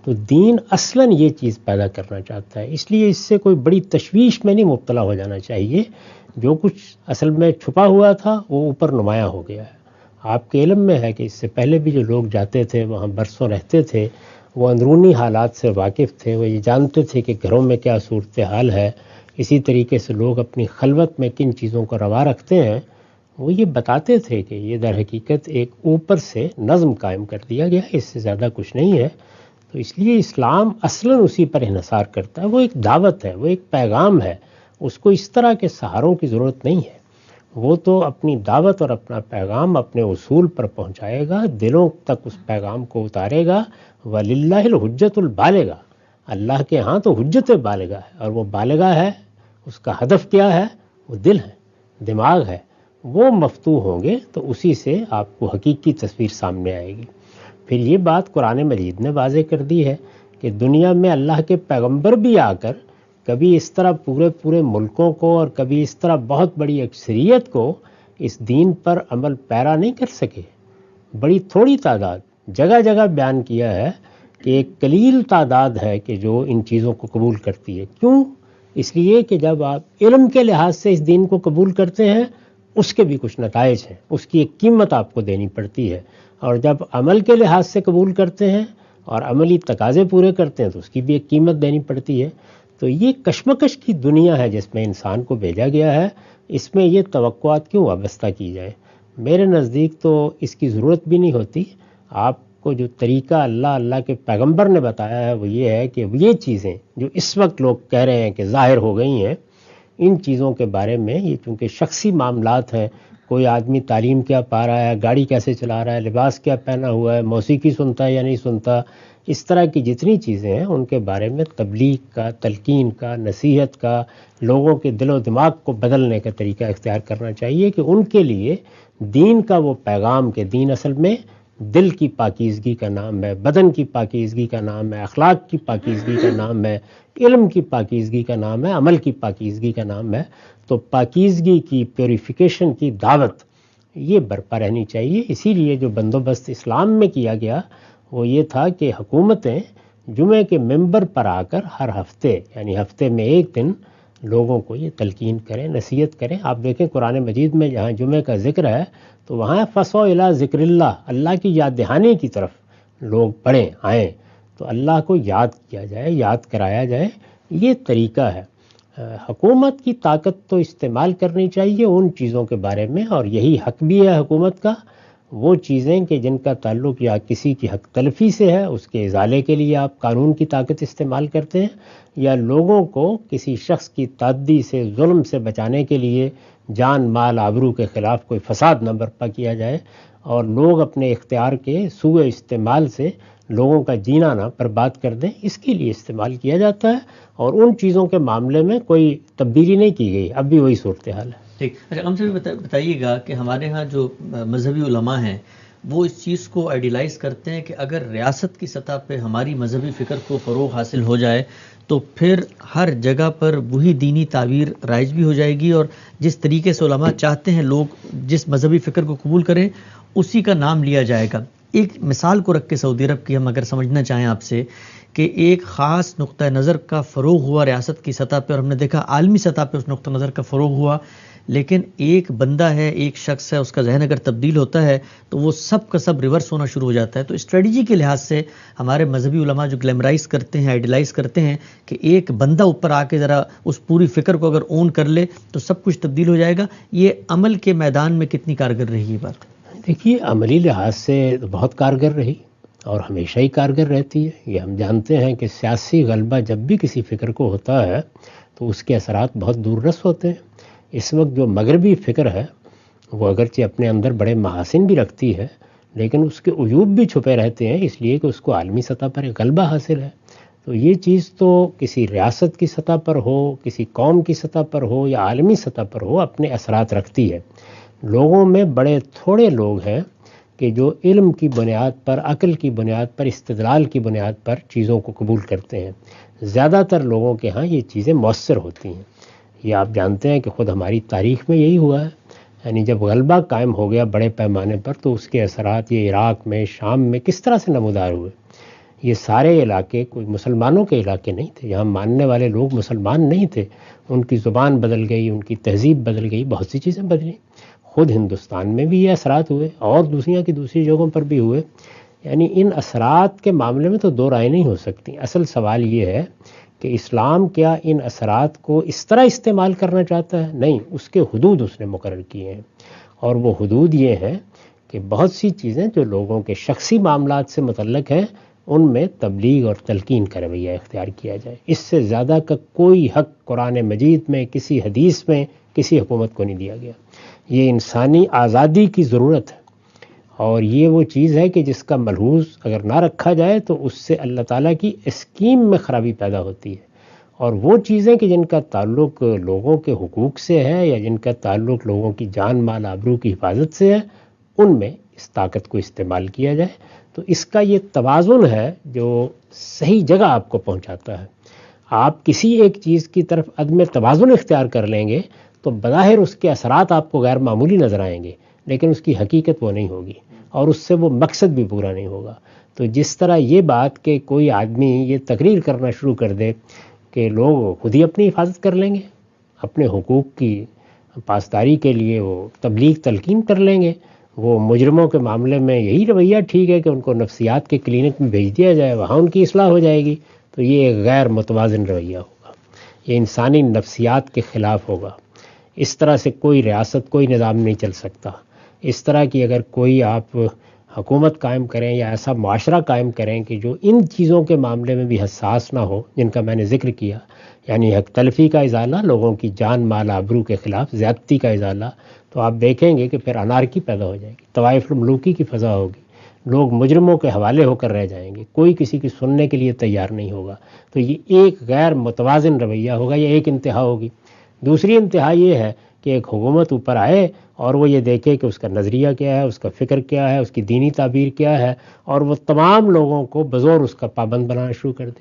تو دین اصلاً یہ چیز پیدا کرنا چاہتا ہے، اس لیے اس سے کوئی بڑی تشویش میں نہیں مبتلا ہو جانا چاہیے. جو کچھ اصل میں چھپا ہوا تھا وہ اوپر نمایاں ہو گیا ہے. آپ کے علم میں ہے کہ اس سے پہلے بھی جو لوگ جاتے تھے وہاں برسوں رہتے تھے، وہ اندرونی حالات سے واقف تھے، وہ یہ جانتے تھے کہ گھروں میں کیا صورتحال ہے. اسی طریقے سے لوگ اپنی خلوت میں کن چیزوں کو روا رکھتے ہیں، وہ یہ بتاتے تھے کہ یہ در حقیقت ایک اوپر سے نظم قائم کر دیا گیا، اس سے زیادہ کچھ نہیں ہے. تو اس لیے اسلام اصلاً اسی پر انحصار کرتا ہے. وہ ایک دعوت ہے، وہ ایک پیغام ہے، اس کو اس طرح کے سہاروں کی ضرورت نہیں ہے. وہ تو اپنی دعوت اور اپنا پیغام اپنے اصول پر پہنچائے گا، دلوں تک اس پیغام کو اتارے گا. وَلِلَّهِ الْحُجَّةُ الْبَالِغَةُ، اللہ کے ہاں تو حجت بالغہ ہے، اور وہ بالغہ ہے، اس کا ہدف کیا ہے؟ وہ دل ہے، دماغ ہے. وہ مفتوح ہوں گے تو اسی سے آپ کو حقیقی تصویر سامنے آئے گی. پھر یہ بات قرآن مجید نے واضح کر دی ہے کہ دنیا میں اللہ کے پیغمبر بھی آ کر کبھی اس طرح پورے ملکوں کو اور کبھی اس طرح بہت بڑی اکثریت کو اس دین پر عمل پیرا نہیں کر سکے. بڑی تھوڑی تعداد، جگہ جگہ بیان کیا ہے کہ ایک قلیل تعداد ہے کہ جو ان چیزوں کو قبول کرتی ہے. کیوں؟ اس لیے کہ جب آپ علم کے لحاظ سے اس دین کو قبول کرتے ہیں اس کے بھی کچھ نتائج ہیں، اس کی ایک قیمت آپ کو دینی پڑتی ہے. اور جب عمل کے لحاظ سے قبول کرتے ہیں اور عملی تقاضے پورے کرتے ہیں تو اس کی بھی ایک قیمت دینی پڑتی ہے. تو یہ کشمکش کی دنیا ہے جس میں انسان کو بھیجا گیا ہے. اس میں یہ توقعات کیوں وابستہ کی جائے؟ میرے نزدیک تو اس کی ضرورت بھی نہیں ہوتی. آپ کو جو طریقہ اللہ کے پیغمبر نے بتایا ہے وہ یہ ہے کہ یہ چیزیں جو اس وقت لوگ کہہ رہے ہیں کہ ظاہر ہو گئی ہیں، ان چیزوں کے بارے میں، یہ چونکہ شخصی معاملات ہیں، کوئی آدمی تعلیم کیا پا رہا ہے، گاڑی کیسے چلا رہا ہے، لباس کیا پہنا ہوا ہے، موسیقی سنتا ہے یا نہیں سنتا، اس طرح کی جتنی چیزیں ہیں ان کے بارے میں تبلیغ کا، تلقین کا، نصیحت کا، لوگوں کے دل و دماغ کو بدلنے کا طریقہ اختیار کرنا چاہیے کہ ان کے لیے دین کا وہ پیغام، کہ دین اصل میں دل کی پاکیزگی کا نام ہے، بدن کی پاکیزگی کا نام ہے، اخلاق کی پاکیزگی کا نام ہے، علم کی پاکیزگی کا نام ہے، عمل کی پاکیزگی کا نام ہے. تو پاکیزگی کی، پیوریفیکیشن کی دعوت یہ برپا رہنی چاہیے. اسی لیے جو بندوبست اسلام میں کیا گیا وہ یہ تھا کہ حکومتیں جمعے کے ممبر پر آ کر ہر ہفتے، یعنی ہفتے میں ایک دن، لوگوں کو یہ تلقین کریں، نصیحت کریں. آپ دیکھیں قرآن مجید میں جہاں جمعے کا ذکر ہے تو وہاں فَسَوْا إِلَىٰ ذِكْرِ اللَّهِ، اللہ کی یاد دہانی کی طرف لوگ پڑھیں، آئیں، تو اللہ کو یاد کیا جائے، یاد کرایا جائے. یہ طریقہ ہے. حکومت کی طاقت تو استعمال کرنی چاہیے ان چیزوں کے بارے میں، اور یہی حق بھی ہے حکومت کا. وہ چیزیں کہ جن کا تعلق یا کسی کی حق تلفی سے ہے، اس کے ازالے کے لیے آپ قانون کی طاقت استعمال کرتے ہیں، یا لوگوں کو کسی شخص کی تعدی سے، ظلم سے بچانے کے لیے جان مال آبرو کے خلاف کوئی فساد نہ برپا کیا جائے اور لوگ اپنے اختیار کے سوء استعمال سے لوگوں کا جینا نہ برباد کر دیں، اس کے لیے استعمال کیا جاتا ہے. اور ان چیزوں کے معاملے میں کوئی تبدیلی نہیں کی گئی، اب بھی وہی صورتحال ہے.
ٹھیک. اچھا، ہم سے بھی بتائیے گا کہ ہمارے ہاں جو مذہبی علماء ہیں وہ اس چیز کو آئیڈیلائز کرتے ہیں کہ اگر ریاست کی سطح پہ ہماری مذہبی فکر کو فروغ حاصل ہو جائے تو پھر ہر جگہ پر وہی دینی تعبیر رائج بھی ہو جائے گی، اور جس طریقے سے علماء چاہتے ہیں لوگ جس مذہبی فکر کو قبول کریں اسی کا نام لیا جائے گا۔ ایک مثال کو رکھ کے سعودی عرب کی ہم اگر سمجھنا چاہیں آپ سے کہ ایک خاص نقطہ نظر کا فروغ ہوا ریاست کی سطح پہ، اور ہم نے دیکھا عالمی سطح پہ اس نقطہ نظر کا فروغ ہوا، لیکن ایک بندہ ہے، ایک شخص ہے، اس کا ذہن اگر تبدیل ہوتا ہے تو وہ سب کا سب ریورس ہونا شروع ہو جاتا ہے۔ تو اسٹریٹجی کے لحاظ سے ہمارے مذہبی علماء جو گلیمرائز کرتے ہیں، آئیڈیلائز کرتے ہیں کہ ایک بندہ اوپر آ کے ذرا اس پوری فکر کو اگر اون کر لے تو سب کچھ تبدیل ہو جائے گا، یہ عمل کے میدان میں کتنی کارگر رہی یہ بات؟
دیکھیے، عملی لحاظ سے تو بہت کارگر رہی اور ہمیشہ ہی کارگر رہتی ہے۔ یہ ہم جانتے ہیں کہ سیاسی غلبہ جب بھی کسی فکر کو ہوتا ہے تو اس کے اثرات بہت دور رس ہوتے ہیں۔ اس وقت جو مغربی فکر ہے وہ اگرچہ اپنے اندر بڑے محاسن بھی رکھتی ہے، لیکن اس کے عیوب بھی چھپے رہتے ہیں، اس لیے کہ اس کو عالمی سطح پر ایک غلبہ حاصل ہے۔ تو یہ چیز تو کسی ریاست کی سطح پر ہو، کسی قوم کی سطح پر ہو یا عالمی سطح پر ہو، اپنے اثرات رکھتی ہے۔ لوگوں میں بڑے تھوڑے لوگ ہیں کہ جو علم کی بنیاد پر، عقل کی بنیاد پر، استدلال کی بنیاد پر چیزوں کو قبول کرتے ہیں۔ زیادہ تر لوگوں کے ہاں یہ چیزیں مؤثر ہوتی ہیں۔ یہ آپ جانتے ہیں کہ خود ہماری تاریخ میں یہی ہوا ہے، یعنی جب غلبہ قائم ہو گیا بڑے پیمانے پر تو اس کے اثرات یہ عراق میں، شام میں کس طرح سے نمودار ہوئے۔ یہ سارے علاقے کوئی مسلمانوں کے علاقے نہیں تھے، یہاں ماننے والے لوگ مسلمان نہیں تھے، ان کی زبان بدل گئی، ان کی تہذیب بدل گئی، بہت سی چیزیں بدلیں۔ خود ہندوستان میں بھی یہ اثرات ہوئے اور دنیا کی دوسری جگہوں پر بھی ہوئے۔ یعنی ان اثرات کے معاملے میں تو دو رائے نہیں ہو سکتی۔ اصل سوال یہ ہے کہ اسلام کیا ان اثرات کو اس طرح استعمال کرنا چاہتا ہے؟ نہیں، اس کے حدود اس نے مقرر کیے ہیں، اور وہ حدود یہ ہیں کہ بہت سی چیزیں جو لوگوں کے شخصی معاملات سے متعلق ہیں ان میں تبلیغ اور تلقین کا رویہ اختیار کیا جائے۔ اس سے زیادہ کا کوئی حق قرآن مجید میں، کسی حدیث میں کسی حکومت کو نہیں دیا گیا۔ یہ انسانی آزادی کی ضرورت ہے، اور یہ وہ چیز ہے کہ جس کا ملحوظ اگر نہ رکھا جائے تو اس سے اللہ تعالیٰ کی اسکیم میں خرابی پیدا ہوتی ہے۔ اور وہ چیزیں کہ جن کا تعلق لوگوں کے حقوق سے ہے یا جن کا تعلق لوگوں کی جان مال آبرو کی حفاظت سے ہے، ان میں اس طاقت کو استعمال کیا جائے۔ تو اس کا یہ توازن ہے جو صحیح جگہ آپ کو پہنچاتا ہے۔ آپ کسی ایک چیز کی طرف عدم توازن اختیار کر لیں گے تو بظاہر اس کے اثرات آپ کو غیر معمولی نظر آئیں گے، لیکن اس کی حقیقت وہ نہیں ہوگی اور اس سے وہ مقصد بھی پورا نہیں ہوگا۔ تو جس طرح یہ بات کہ کوئی آدمی یہ تقریر کرنا شروع کر دے کہ لوگ خود ہی اپنی حفاظت کر لیں گے، اپنے حقوق کی پاسداری کے لیے وہ تبلیغ تلقین کر لیں گے، وہ مجرموں کے معاملے میں یہی رویہ ٹھیک ہے کہ ان کو نفسیات کے کلینک میں بھیج دیا جائے، وہاں ان کی اصلاح ہو جائے گی، تو یہ ایک غیر متوازن رویہ ہوگا، یہ انسانی نفسیات کے خلاف ہوگا۔ اس طرح سے کوئی ریاست، کوئی نظام نہیں چل سکتا۔ اس طرح کی اگر کوئی آپ حکومت قائم کریں یا ایسا معاشرہ قائم کریں کہ جو ان چیزوں کے معاملے میں بھی حساس نہ ہو جن کا میں نے ذکر کیا، یعنی حق تلفی کا ازالہ، لوگوں کی جان مال آبرو کے خلاف زیادتی کا ازالہ، تو آپ دیکھیں گے کہ پھر انارکی پیدا ہو جائے گی، طوائف الملوکی کی فضا ہوگی، لوگ مجرموں کے حوالے ہو کر رہ جائیں گے، کوئی کسی کی سننے کے لیے تیار نہیں ہوگا۔ تو یہ ایک غیر متوازن رویہ ہوگا، یہ ایک انتہا ہوگی۔ دوسری انتہا یہ ہے کہ ایک حکومت اوپر آئے اور وہ یہ دیکھے کہ اس کا نظریہ کیا ہے، اس کا فکر کیا ہے، اس کی دینی تعبیر کیا ہے، اور وہ تمام لوگوں کو بزور اس کا پابند بنانا شروع کر دے۔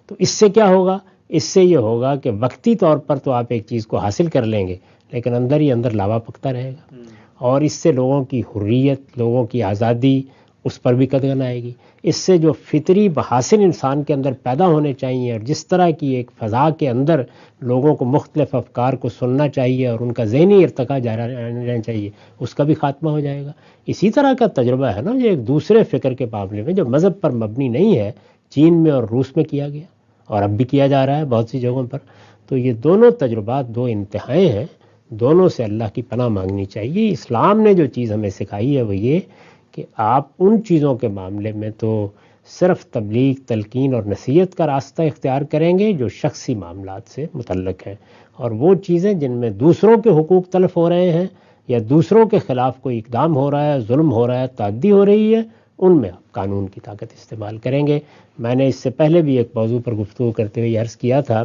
تو اس سے کیا ہوگا؟ اس سے یہ ہوگا کہ وقتی طور پر تو آپ ایک چیز کو حاصل کر لیں گے، لیکن اندر ہی اندر لاوا پکتا رہے گا، اور اس سے لوگوں کی حریت، لوگوں کی آزادی، اس پر بھی قدغن آئے گی۔ اس سے جو فطری محاسن انسان کے اندر پیدا ہونے چاہیے اور جس طرح کی ایک فضا کے اندر لوگوں کو مختلف افکار کو سننا چاہیے اور ان کا ذہنی ارتقاء جاری رہنا چاہیے، اس کا بھی خاتمہ ہو جائے گا۔ اسی طرح کا تجربہ ہے نا جو ایک دوسرے فکر کے معاملے میں جو مذہب پر مبنی نہیں ہے، چین میں اور روس میں کیا گیا اور اب بھی کیا جا رہا ہے بہت سی جگہوں پر۔ تو یہ دونوں تجربات دو انتہائیں ہیں، دونوں سے اللہ کی پناہ مانگنی چاہیے۔ اسلام نے جو چیز ہمیں سکھائی ہے وہ یہ کہ آپ ان چیزوں کے معاملے میں تو صرف تبلیغ، تلقین اور نصیحت کا راستہ اختیار کریں گے جو شخصی معاملات سے متعلق ہیں، اور وہ چیزیں جن میں دوسروں کے حقوق تلف ہو رہے ہیں یا دوسروں کے خلاف کوئی اقدام ہو رہا ہے، ظلم ہو رہا ہے، تعدی ہو رہی ہے، ان میں آپ قانون کی طاقت استعمال کریں گے۔ میں نے اس سے پہلے بھی ایک موضوع پر گفتگو کرتے ہوئے عرض کیا تھا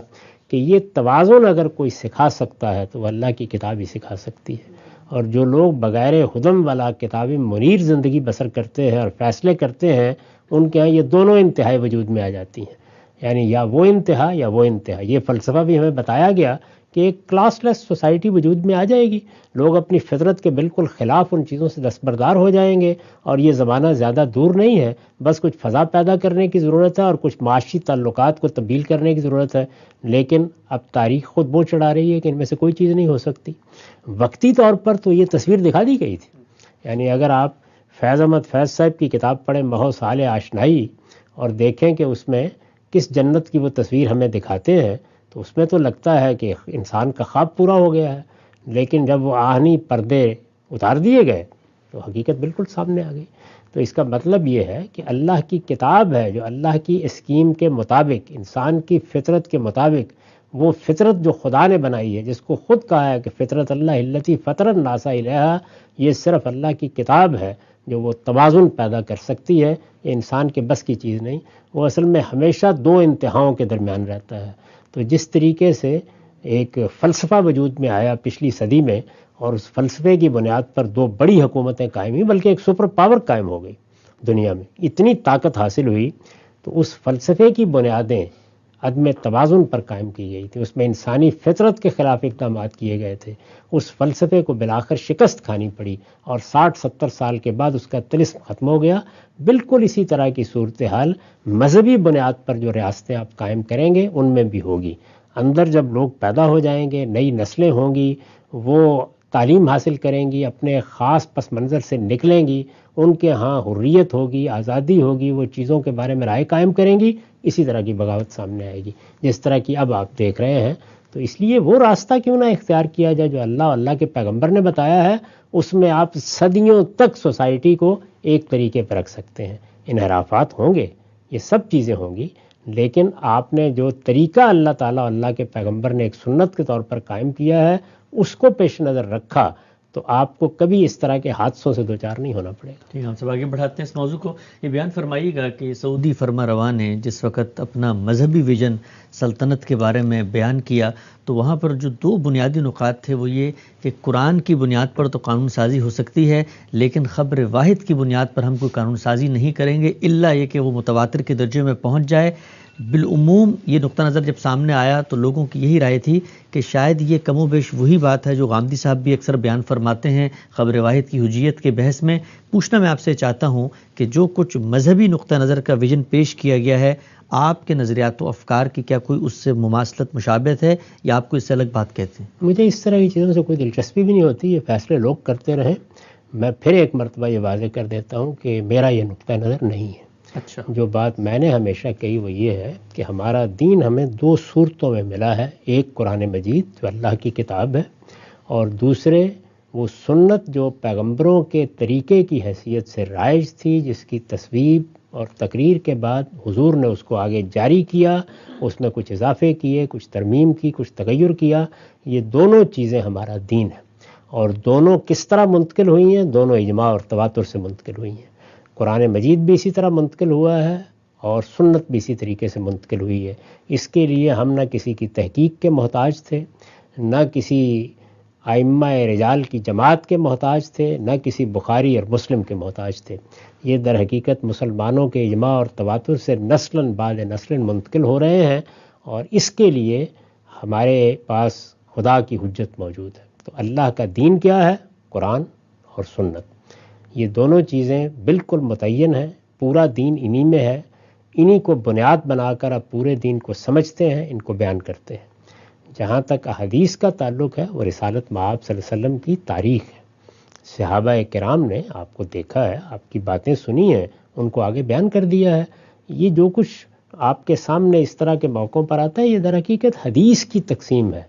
کہ یہ توازن اگر کوئی سکھا سکتا ہے تو وہ اللہ کی کتاب ہی سکھا سکتی ہے، اور جو لوگ بغیر ہدم والا کتاب منیر زندگی بسر کرتے ہیں اور فیصلے کرتے ہیں، ان کے ہاں یہ دونوں انتہائی وجود میں آ جاتی ہیں، یعنی یا وہ انتہا یا وہ انتہا۔ یہ فلسفہ بھی ہمیں بتایا گیا کہ ایک کلاس لیس سوسائٹی وجود میں آ جائے گی، لوگ اپنی فطرت کے بالکل خلاف ان چیزوں سے دستبردار ہو جائیں گے، اور یہ زمانہ زیادہ دور نہیں ہے، بس کچھ فضا پیدا کرنے کی ضرورت ہے اور کچھ معاشی تعلقات کو تبدیل کرنے کی ضرورت ہے۔ لیکن اب تاریخ خود بو چڑھا رہی ہے کہ ان میں سے کوئی چیز نہیں ہو سکتی۔ وقتی طور پر تو یہ تصویر دکھا دی گئی تھی، یعنی اگر آپ فیض احمد فیض صاحب کی کتاب پڑھیں مہو سال آشنائی، اور دیکھیں کہ اس میں کس جنت کی وہ تصویر ہمیں دکھاتے ہیں، تو اس میں تو لگتا ہے کہ انسان کا خواب پورا ہو گیا ہے، لیکن جب وہ آہنی پردے اتار دیے گئے تو حقیقت بالکل سامنے آ گئی۔ تو اس کا مطلب یہ ہے کہ اللہ کی کتاب ہے جو اللہ کی اسکیم کے مطابق، انسان کی فطرت کے مطابق، وہ فطرت جو خدا نے بنائی ہے، جس کو خود کہا ہے کہ فطرت اللہ التی فطر الناس علیہا، یہ صرف اللہ کی کتاب ہے جو وہ توازن پیدا کر سکتی ہے، یہ انسان کے بس کی چیز نہیں۔ وہ اصل میں ہمیشہ دو انتہاؤں کے درمیان رہتا ہے۔ تو جس طریقے سے ایک فلسفہ وجود میں آیا پچھلی صدی میں، اور اس فلسفے کی بنیاد پر دو بڑی حکومتیں قائم ہوئیں، بلکہ ایک سپر پاور قائم ہو گئی دنیا میں، اتنی طاقت حاصل ہوئی، تو اس فلسفے کی بنیادیں عدم توازن پر قائم کی گئی تھی، اس میں انسانی فطرت کے خلاف اقدامات کیے گئے تھے، اس فلسفے کو بالآخر شکست کھانی پڑی، اور 60-70 سال کے بعد اس کا طلسم ختم ہو گیا۔ بالکل اسی طرح کی صورتحال مذہبی بنیاد پر جو ریاستیں آپ قائم کریں گے ان میں بھی ہوگی۔ اندر جب لوگ پیدا ہو جائیں گے، نئی نسلیں ہوں گی، وہ تعلیم حاصل کریں گی، اپنے خاص پس منظر سے نکلیں گی، ان کے ہاں حریت ہوگی، آزادی ہوگی، وہ چیزوں کے بارے میں رائے قائم کریں گی، اسی طرح کی بغاوت سامنے آئے گی جس طرح کی اب آپ دیکھ رہے ہیں۔ تو اس لیے وہ راستہ کیوں نہ اختیار کیا جائے جو اللہ کے پیغمبر نے بتایا ہے، اس میں آپ صدیوں تک سوسائٹی کو ایک طریقے پر رکھ سکتے ہیں۔ انحرافات ہوں گے، یہ سب چیزیں ہوں گی، لیکن آپ نے جو طریقہ اللہ تعالیٰ اللہ کے پیغمبر نے ایک سنت کے طور پر قائم کیا ہے، اس کو پیش نظر رکھا تو آپ کو کبھی اس طرح کے حادثوں سے دوچار نہیں ہونا پڑے گا۔
ٹھیک ہے، ہم سب آگے بڑھاتے ہیں اس موضوع کو۔ یہ بیان فرمائیے گا کہ سعودی فرما رواں نے جس وقت اپنا مذہبی ویژن سلطنت کے بارے میں بیان کیا، تو وہاں پر جو دو بنیادی نکات تھے وہ یہ کہ قرآن کی بنیاد پر تو قانون سازی ہو سکتی ہے، لیکن خبر واحد کی بنیاد پر ہم کوئی قانون سازی نہیں کریں گے الا یہ کہ وہ متواتر کے درجے میں پہنچ جائے۔ بالعموم یہ نقطہ نظر جب سامنے آیا تو لوگوں کی یہی رائے تھی کہ شاید یہ کم و بیش وہی بات ہے جو غامدی صاحب بھی اکثر بیان فرماتے ہیں خبر واحد کی حجیت کے بحث میں۔ پوچھنا میں آپ سے چاہتا ہوں کہ جو کچھ مذہبی نقطہ نظر کا ویژن پیش کیا گیا ہے، آپ کے نظریات و افکار کی کیا کوئی اس سے مماثلت مشابہت ہے یا آپ کو اس سے الگ بات کہتے ہیں؟
مجھے اس طرح کی چیزوں سے کوئی دلچسپی بھی نہیں ہوتی، یہ فیصلے لوگ کرتے رہیں۔ میں پھر ایک مرتبہ یہ واضح کر دیتا ہوں کہ میرا یہ نقطہ نظر نہیں ہے۔
اچھا،
جو بات میں نے ہمیشہ کہی وہ یہ ہے کہ ہمارا دین ہمیں دو صورتوں میں ملا ہے، ایک قرآن مجید جو اللہ کی کتاب ہے، اور دوسرے وہ سنت جو پیغمبروں کے طریقے کی حیثیت سے رائج تھی، جس کی تصویب اور تقریر کے بعد حضور نے اس کو آگے جاری کیا، اس میں کچھ اضافے کیے، کچھ ترمیم کی، کچھ تغیر کیا۔ یہ دونوں چیزیں ہمارا دین ہے، اور دونوں کس طرح منتقل ہوئی ہیں؟ دونوں اجماع اور تواتر سے منتقل ہوئی ہیں۔ قرآن مجید بھی اسی طرح منتقل ہوا ہے اور سنت بھی اسی طریقے سے منتقل ہوئی ہے۔ اس کے لیے ہم نہ کسی کی تحقیق کے محتاج تھے، نہ کسی ائمہ رجال کی جماعت کے محتاج تھے، نہ کسی بخاری اور مسلم کے محتاج تھے۔ یہ در حقیقت مسلمانوں کے اجماع اور تواتر سے نسلاً بعد نسلاً منتقل ہو رہے ہیں، اور اس کے لیے ہمارے پاس خدا کی حجت موجود ہے۔ تو اللہ کا دین کیا ہے؟ قرآن اور سنت، یہ دونوں چیزیں بالکل متعین ہیں، پورا دین انہی میں ہے، انہی کو بنیاد بنا کر اب پورے دین کو سمجھتے ہیں، ان کو بیان کرتے ہیں۔ جہاں تک احادیث کا تعلق ہے، وہ رسالت مآب صلی اللہ علیہ وسلم کی تاریخ ہے۔ صحابہ کرام نے آپ کو دیکھا ہے، آپ کی باتیں سنی ہیں، ان کو آگے بیان کر دیا ہے۔ یہ جو کچھ آپ کے سامنے اس طرح کے موقعوں پر آتا ہے، یہ در حقیقت حدیث کی تقسیم ہے،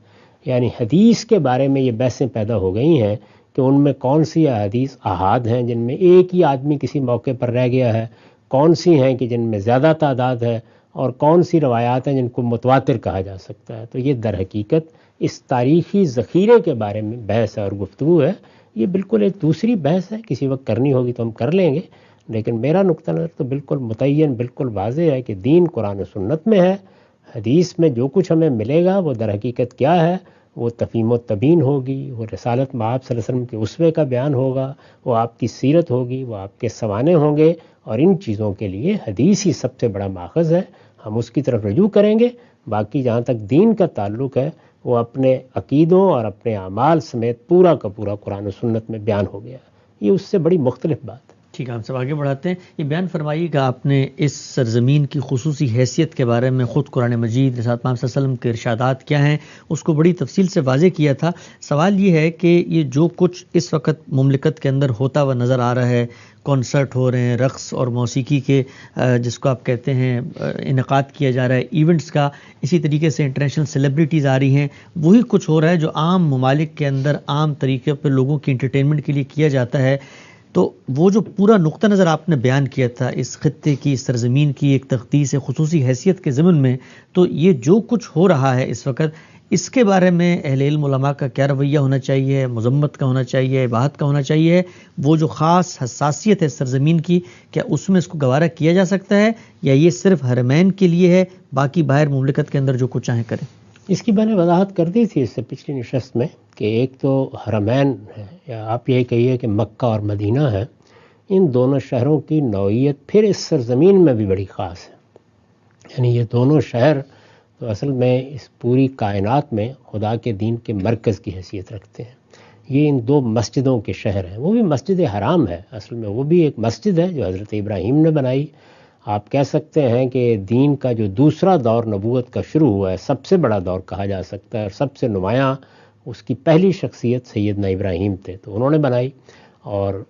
یعنی حدیث کے بارے میں یہ بحثیں پیدا ہو گئی ہیں کہ ان میں کون سی احادیث احاد ہیں جن میں ایک ہی آدمی کسی موقع پر رہ گیا ہے، کون سی ہیں کہ جن میں زیادہ تعداد ہے، اور کون سی روایات ہیں جن کو متواتر کہا جا سکتا ہے۔ تو یہ در حقیقت اس تاریخی ذخیرے کے بارے میں بحث اور گفتگو ہے۔ یہ بالکل ایک دوسری بحث ہے، کسی وقت کرنی ہوگی تو ہم کر لیں گے، لیکن میرا نقطہ نظر تو بالکل متعین، بالکل واضح ہے کہ دین قرآن و سنت میں ہے۔ حدیث میں جو کچھ ہمیں ملے گا وہ در حقیقت کیا ہے؟ وہ تفہیم و تبین ہوگی، وہ رسالت مآب صلی اللہ علیہ وسلم کے اسوے کا بیان ہوگا، وہ آپ کی سیرت ہوگی، وہ آپ کے سوانح ہوں گے، اور ان چیزوں کے لیے حدیث ہی سب سے بڑا ماخذ ہے، ہم اس کی طرف رجوع کریں گے۔ باقی جہاں تک دین کا تعلق ہے وہ اپنے عقیدوں اور اپنے اعمال سمیت پورا کا پورا قرآن و سنت میں بیان ہو گیا، یہ اس سے بڑی مختلف بات ہے۔
ٹھیک ہے، ہم سب آگے بڑھاتے ہیں۔ یہ بیان فرمائیے کہ آپ نے اس سرزمین کی خصوصی حیثیت کے بارے میں خود قرآن مجید، رسالت محمد صلی اللہ علیہ وسلم کے ارشادات کیا ہیں اس کو بڑی تفصیل سے واضح کیا تھا۔ سوال یہ ہے کہ یہ جو کچھ اس وقت مملکت کے اندر ہوتا ہوا نظر آ رہا ہے، کنسرٹ ہو رہے ہیں، رقص اور موسیقی کے جس کو آپ کہتے ہیں انعقاد کیا جا رہا ہے ایونٹس کا، اسی طریقے سے انٹرنیشنل سیلیبریٹیز آ رہی ہیں، وہی کچھ ہو رہا ہے جو عام ممالک کے اندر عام طریقے پر لوگوں کی انٹرٹینمنٹ کے لیے کیا جاتا ہے۔ تو وہ جو پورا نقطہ نظر آپ نے بیان کیا تھا اس خطے کی، اس سرزمین کی ایک تقدیس خصوصی حیثیت کے ضمن میں، تو یہ جو کچھ ہو رہا ہے اس وقت، اس کے بارے میں اہل علم علماء کا کیا رویہ ہونا چاہیے؟ مذمت کا ہونا چاہیے، اباحت کا ہونا چاہیے؟ وہ جو خاص حساسیت ہے سرزمین کی، کیا اس میں اس کو گوارا کیا جا سکتا ہے، یا یہ صرف حرمین کے لیے ہے، باقی باہر مملکت کے اندر جو کچھ چاہیں کریں؟
اس کی میں نے وضاحت کر دی تھی اس سے پچھلی نشست میں کہ ایک تو حرمین ہے، یا آپ یہ کہیے کہ مکہ اور مدینہ ہے، ان دونوں شہروں کی نوعیت پھر اس سرزمین میں بھی بڑی خاص ہے۔ یعنی یہ دونوں شہر تو اصل میں اس پوری کائنات میں خدا کے دین کے مرکز کی حیثیت رکھتے ہیں۔ یہ ان دو مسجدوں کے شہر ہیں، وہ بھی مسجد حرام ہے، اصل میں وہ بھی ایک مسجد ہے جو حضرت ابراہیم نے بنائی۔ آپ کہہ سکتے ہیں کہ دین کا جو دوسرا دور نبوت کا شروع ہوا ہے، سب سے بڑا دور کہا جا سکتا ہے، اور سب سے نمایاں اس کی پہلی شخصیت سیدنا ابراہیم تھے، تو انہوں نے بنائی، اور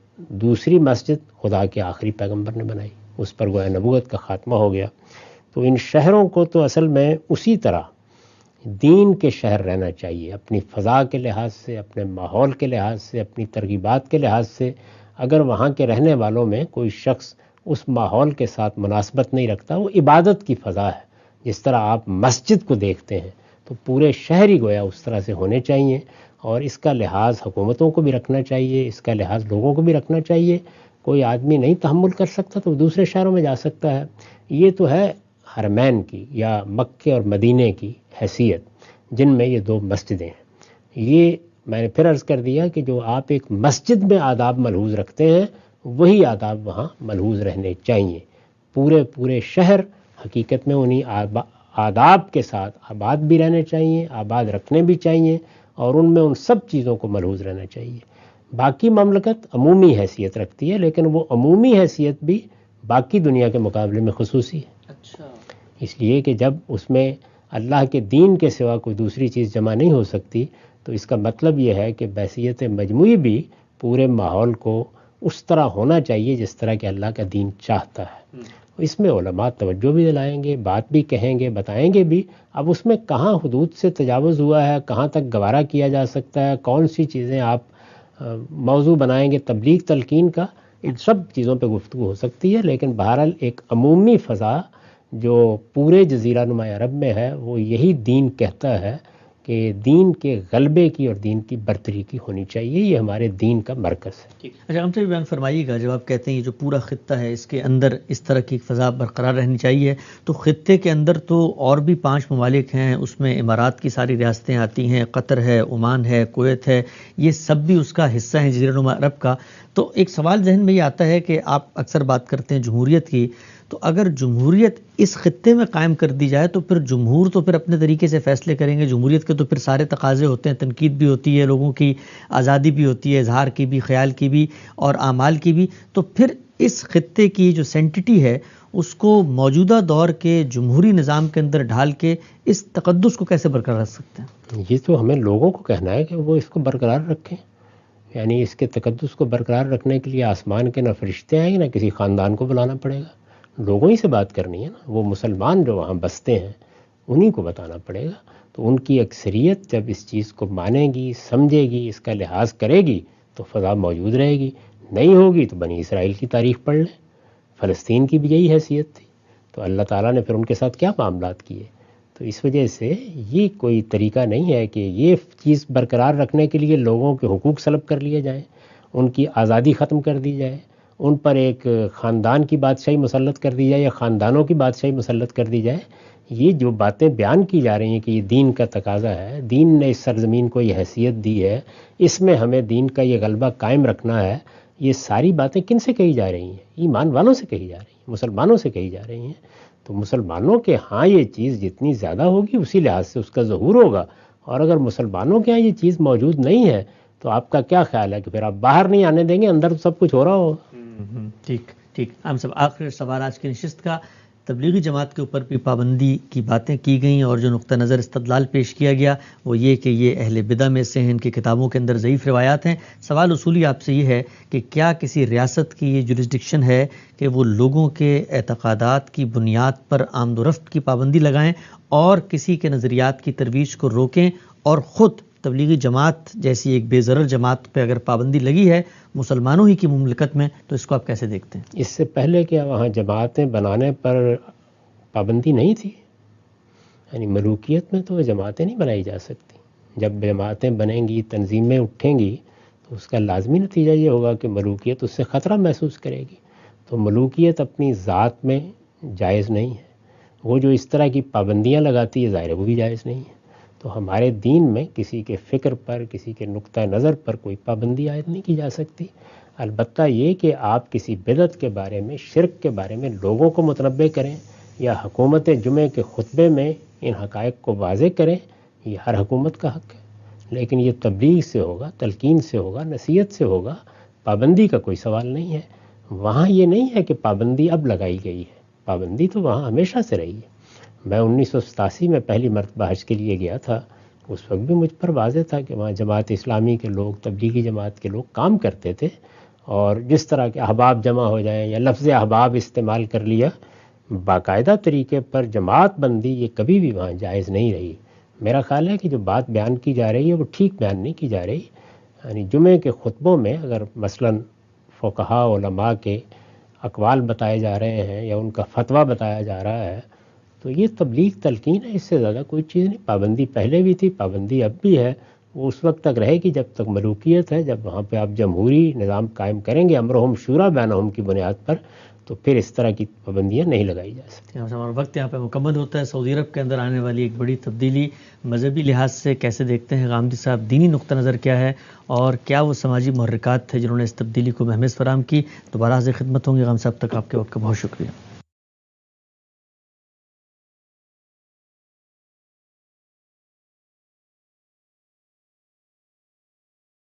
دوسری مسجد خدا کے آخری پیغمبر نے بنائی، اس پر گویا نبوت کا خاتمہ ہو گیا۔ تو ان شہروں کو تو اصل میں اسی طرح دین کے شہر رہنا چاہیے، اپنی فضا کے لحاظ سے، اپنے ماحول کے لحاظ سے، اپنی ترغیبات کے لحاظ سے۔ اگر وہاں کے رہنے والوں میں کوئی شخص اس ماحول کے ساتھ مناسبت نہیں رکھتا، وہ عبادت کی فضا ہے، جس طرح آپ مسجد کو دیکھتے ہیں تو پورے شہر ہی گویا اس طرح سے ہونے چاہیے، اور اس کا لحاظ حکومتوں کو بھی رکھنا چاہیے، اس کا لحاظ لوگوں کو بھی رکھنا چاہیے۔ کوئی آدمی نہیں تحمل کر سکتا تو دوسرے شہروں میں جا سکتا ہے۔ یہ تو ہے حرمین کی یا مکے اور مدینے کی حیثیت، جن میں یہ دو مسجدیں ہیں۔ یہ میں نے پھر عرض کر دیا کہ جو آپ ایک مسجد میں آداب ملحوظ رکھتے ہیں، وہی آداب وہاں ملحوظ رہنے چاہیے۔ پورے شہر حقیقت میں انہی آداب کے ساتھ آباد بھی رہنے چاہیے، آباد رکھنے بھی چاہیے، اور ان میں ان سب چیزوں کو ملحوظ رہنا چاہیے۔ باقی مملکت عمومی حیثیت رکھتی ہے، لیکن وہ عمومی حیثیت بھی باقی دنیا کے مقابلے میں خصوصی ہے۔
اچھا،
اس لیے کہ جب اس میں اللہ کے دین کے سوا کوئی دوسری چیز جمع نہیں ہو سکتی، تو اس کا مطلب یہ ہے کہ بحیثیت مجموعی بھی پورے ماحول کو اس طرح ہونا چاہیے جس طرح کہ اللہ کا دین چاہتا ہے۔ اس میں علماء توجہ بھی دلائیں گے، بات بھی کہیں گے، بتائیں گے بھی۔ اب اس میں کہاں حدود سے تجاوز ہوا ہے، کہاں تک گوارا کیا جا سکتا ہے، کون سی چیزیں آپ موضوع بنائیں گے تبلیغ تلقین کا، ان سب چیزوں پہ گفتگو ہو سکتی ہے، لیکن بہرحال ایک عمومی فضا جو پورے جزیرہ نما عرب میں ہے، وہ یہی دین کہتا ہے کہ دین کے غلبے کی اور دین کی برتری کی ہونی چاہیے، یہ ہمارے دین کا مرکز ہے۔
اچھا، ہم سے بھی بیان فرمائیے گا، جب آپ کہتے ہیں یہ جو پورا خطہ ہے اس کے اندر اس طرح کی فضا برقرار رہنی چاہیے، تو خطے کے اندر تو اور بھی 5 ممالک ہیں، اس میں امارات کی ساری ریاستیں آتی ہیں، قطر ہے، عمان ہے، کویت ہے، یہ سب بھی اس کا حصہ ہیں جزیرہ نما عرب کا۔ تو ایک سوال ذہن میں یہ آتا ہے کہ آپ اکثر بات کرتے ہیں جمہوریت کی، تو اگر جمہوریت اس خطے میں قائم کر دی جائے تو پھر جمہور تو پھر اپنے طریقے سے فیصلے کریں گے، جمہوریت کے تو پھر سارے تقاضے ہوتے ہیں، تنقید بھی ہوتی ہے، لوگوں کی آزادی بھی ہوتی ہے، اظہار کی بھی، خیال کی بھی اور اعمال کی بھی، تو پھر اس خطے کی جو سینٹٹی ہے اس کو موجودہ دور کے جمہوری نظام کے اندر ڈھال کے اس تقدس کو کیسے برقرار رکھ سکتے ہیں؟
یہ تو ہمیں لوگوں کو کہنا ہے کہ وہ اس کو برقرار رکھیں، یعنی اس کے تقدس کو برقرار رکھنے کے لیے آسمان کے نہ فرشتے آئیں گے، نہ کسی خاندان کو بلانا پڑے گا، لوگوں ہی سے بات کرنی ہے نا۔ وہ مسلمان جو وہاں بستے ہیں انہی کو بتانا پڑے گا، تو ان کی اکثریت جب اس چیز کو مانے گی، سمجھے گی، اس کا لحاظ کرے گی تو فضا موجود رہے گی۔ نہیں ہوگی تو بنی اسرائیل کی تاریخ پڑھ لیں، فلسطین کی بھی یہی حیثیت تھی، تو اللہ تعالیٰ نے پھر ان کے ساتھ کیا معاملات کیے۔ تو اس وجہ سے یہ کوئی طریقہ نہیں ہے کہ یہ چیز برقرار رکھنے کے لیے لوگوں کے حقوق سلب کر لیے جائیں، ان کی آزادی ختم کر دی جائے، ان پر ایک خاندان کی بادشاہی مسلط کر دی جائے یا خاندانوں کی بادشاہی مسلط کر دی جائے۔ یہ جو باتیں بیان کی جا رہی ہیں کہ یہ دین کا تقاضا ہے، دین نے اس سرزمین کو یہ حیثیت دی ہے، اس میں ہمیں دین کا یہ غلبہ قائم رکھنا ہے، یہ ساری باتیں کن سے کہی جا رہی ہیں؟ ایمان والوں سے کہی جا رہی ہیں، مسلمانوں سے کہی جا رہی ہیں۔ تو مسلمانوں کے ہاں یہ چیز جتنی زیادہ ہوگی اسی لحاظ سے اس کا ظہور ہوگا، اور اگر مسلمانوں کے ہاں یہ چیز موجود نہیں ہے تو آپ کا کیا خیال ہے کہ پھر آپ باہر نہیں آنے دیں گے، اندر تو سب کچھ ہو رہا ہوگا۔
ٹھیک ہم سب آخر سوال آج کی نشست کا، تبلیغی جماعت کے اوپر بھی پابندی کی باتیں کی گئیں اور جو نقطہ نظر استدلال پیش کیا گیا وہ یہ کہ یہ اہل بدع میں سے ہیں، ان کی کتابوں کے اندر ضعیف روایات ہیں۔ سوال اصولی آپ سے یہ ہے کہ کیا کسی ریاست کی یہ جورسڈکشن ہے کہ وہ لوگوں کے اعتقادات کی بنیاد پر آمد و رفت کی پابندی لگائیں اور کسی کے نظریات کی ترویج کو روکیں، اور خود تبلیغی جماعت جیسی ایک بے ضرر جماعت پہ اگر پابندی لگی ہے مسلمانوں ہی کی مملکت میں تو اس کو آپ کیسے دیکھتے ہیں؟
اس سے پہلے کیا وہاں جماعتیں بنانے پر پابندی نہیں تھی؟ یعنی ملوکیت میں تو وہ جماعتیں نہیں بنائی جا سکتی۔ جب جماعتیں بنیں گی، تنظیمیں اٹھیں گی تو اس کا لازمی نتیجہ یہ ہوگا کہ ملوکیت اس سے خطرہ محسوس کرے گی۔ تو ملوکیت اپنی ذات میں جائز نہیں ہے، وہ جو اس طرح کی پابندیاں لگاتی ہے ظاہر ہے وہ بھی جائز نہیں ہے۔ تو ہمارے دین میں کسی کے فکر پر، کسی کے نقطہ نظر پر کوئی پابندی عائد نہیں کی جا سکتی، البتہ یہ کہ آپ کسی بدعت کے بارے میں، شرک کے بارے میں لوگوں کو متنبہ کریں یا حکومت جمعے کے خطبے میں ان حقائق کو واضح کریں، یہ ہر حکومت کا حق ہے، لیکن یہ تبلیغ سے ہوگا، تلقین سے ہوگا، نصیحت سے ہوگا، پابندی کا کوئی سوال نہیں ہے۔ وہاں یہ نہیں ہے کہ پابندی اب لگائی گئی ہے، پابندی تو وہاں ہمیشہ سے رہی ہے۔ میں 1987 میں پہلی مرتبہ حج کے لیے گیا تھا، اس وقت بھی مجھ پر واضح تھا کہ وہاں جماعت اسلامی کے لوگ، تبلیغی جماعت کے لوگ کام کرتے تھے، اور جس طرح کے احباب جمع ہو جائیں یا لفظ احباب استعمال کر لیا، باقاعدہ طریقے پر جماعت بندی یہ کبھی بھی وہاں جائز نہیں رہی۔ میرا خیال ہے کہ جو بات بیان کی جا رہی ہے وہ ٹھیک بیان نہیں کی جا رہی۔ یعنی جمعے کے خطبوں میں اگر مثلاً فقہاء علماء کے اقوال بتائے جا رہے ہیں یا ان کا فتویٰ بتایا جا رہا ہے تو یہ تبلیغ تلقین ہے، اس سے زیادہ کوئی چیز نہیں۔ پابندی پہلے بھی تھی، پابندی اب بھی ہے، وہ اس وقت تک رہے گی جب تک ملوکیت ہے۔ جب وہاں پہ آپ جمہوری نظام قائم کریں گے امرہم شورا بینہم کی بنیاد پر، تو پھر اس طرح کی پابندیاں نہیں لگائی جا سکتی۔
ہمارا وقت یہاں پہ مکمل ہوتا ہے۔ سعودی عرب کے اندر آنے والی ایک بڑی تبدیلی مذہبی لحاظ سے کیسے دیکھتے ہیں غامدی صاحب؟ دینی نقطہ نظر کیا ہے اور کیا وہ سماجی محرکات تھے جنہوں نے اس تبدیلی کو مہمز فراہم کی؟ دوبارہ حاضر خدمت ہوں گے غام صاحب، تک آپ کے وقت کا بہت شکریہ۔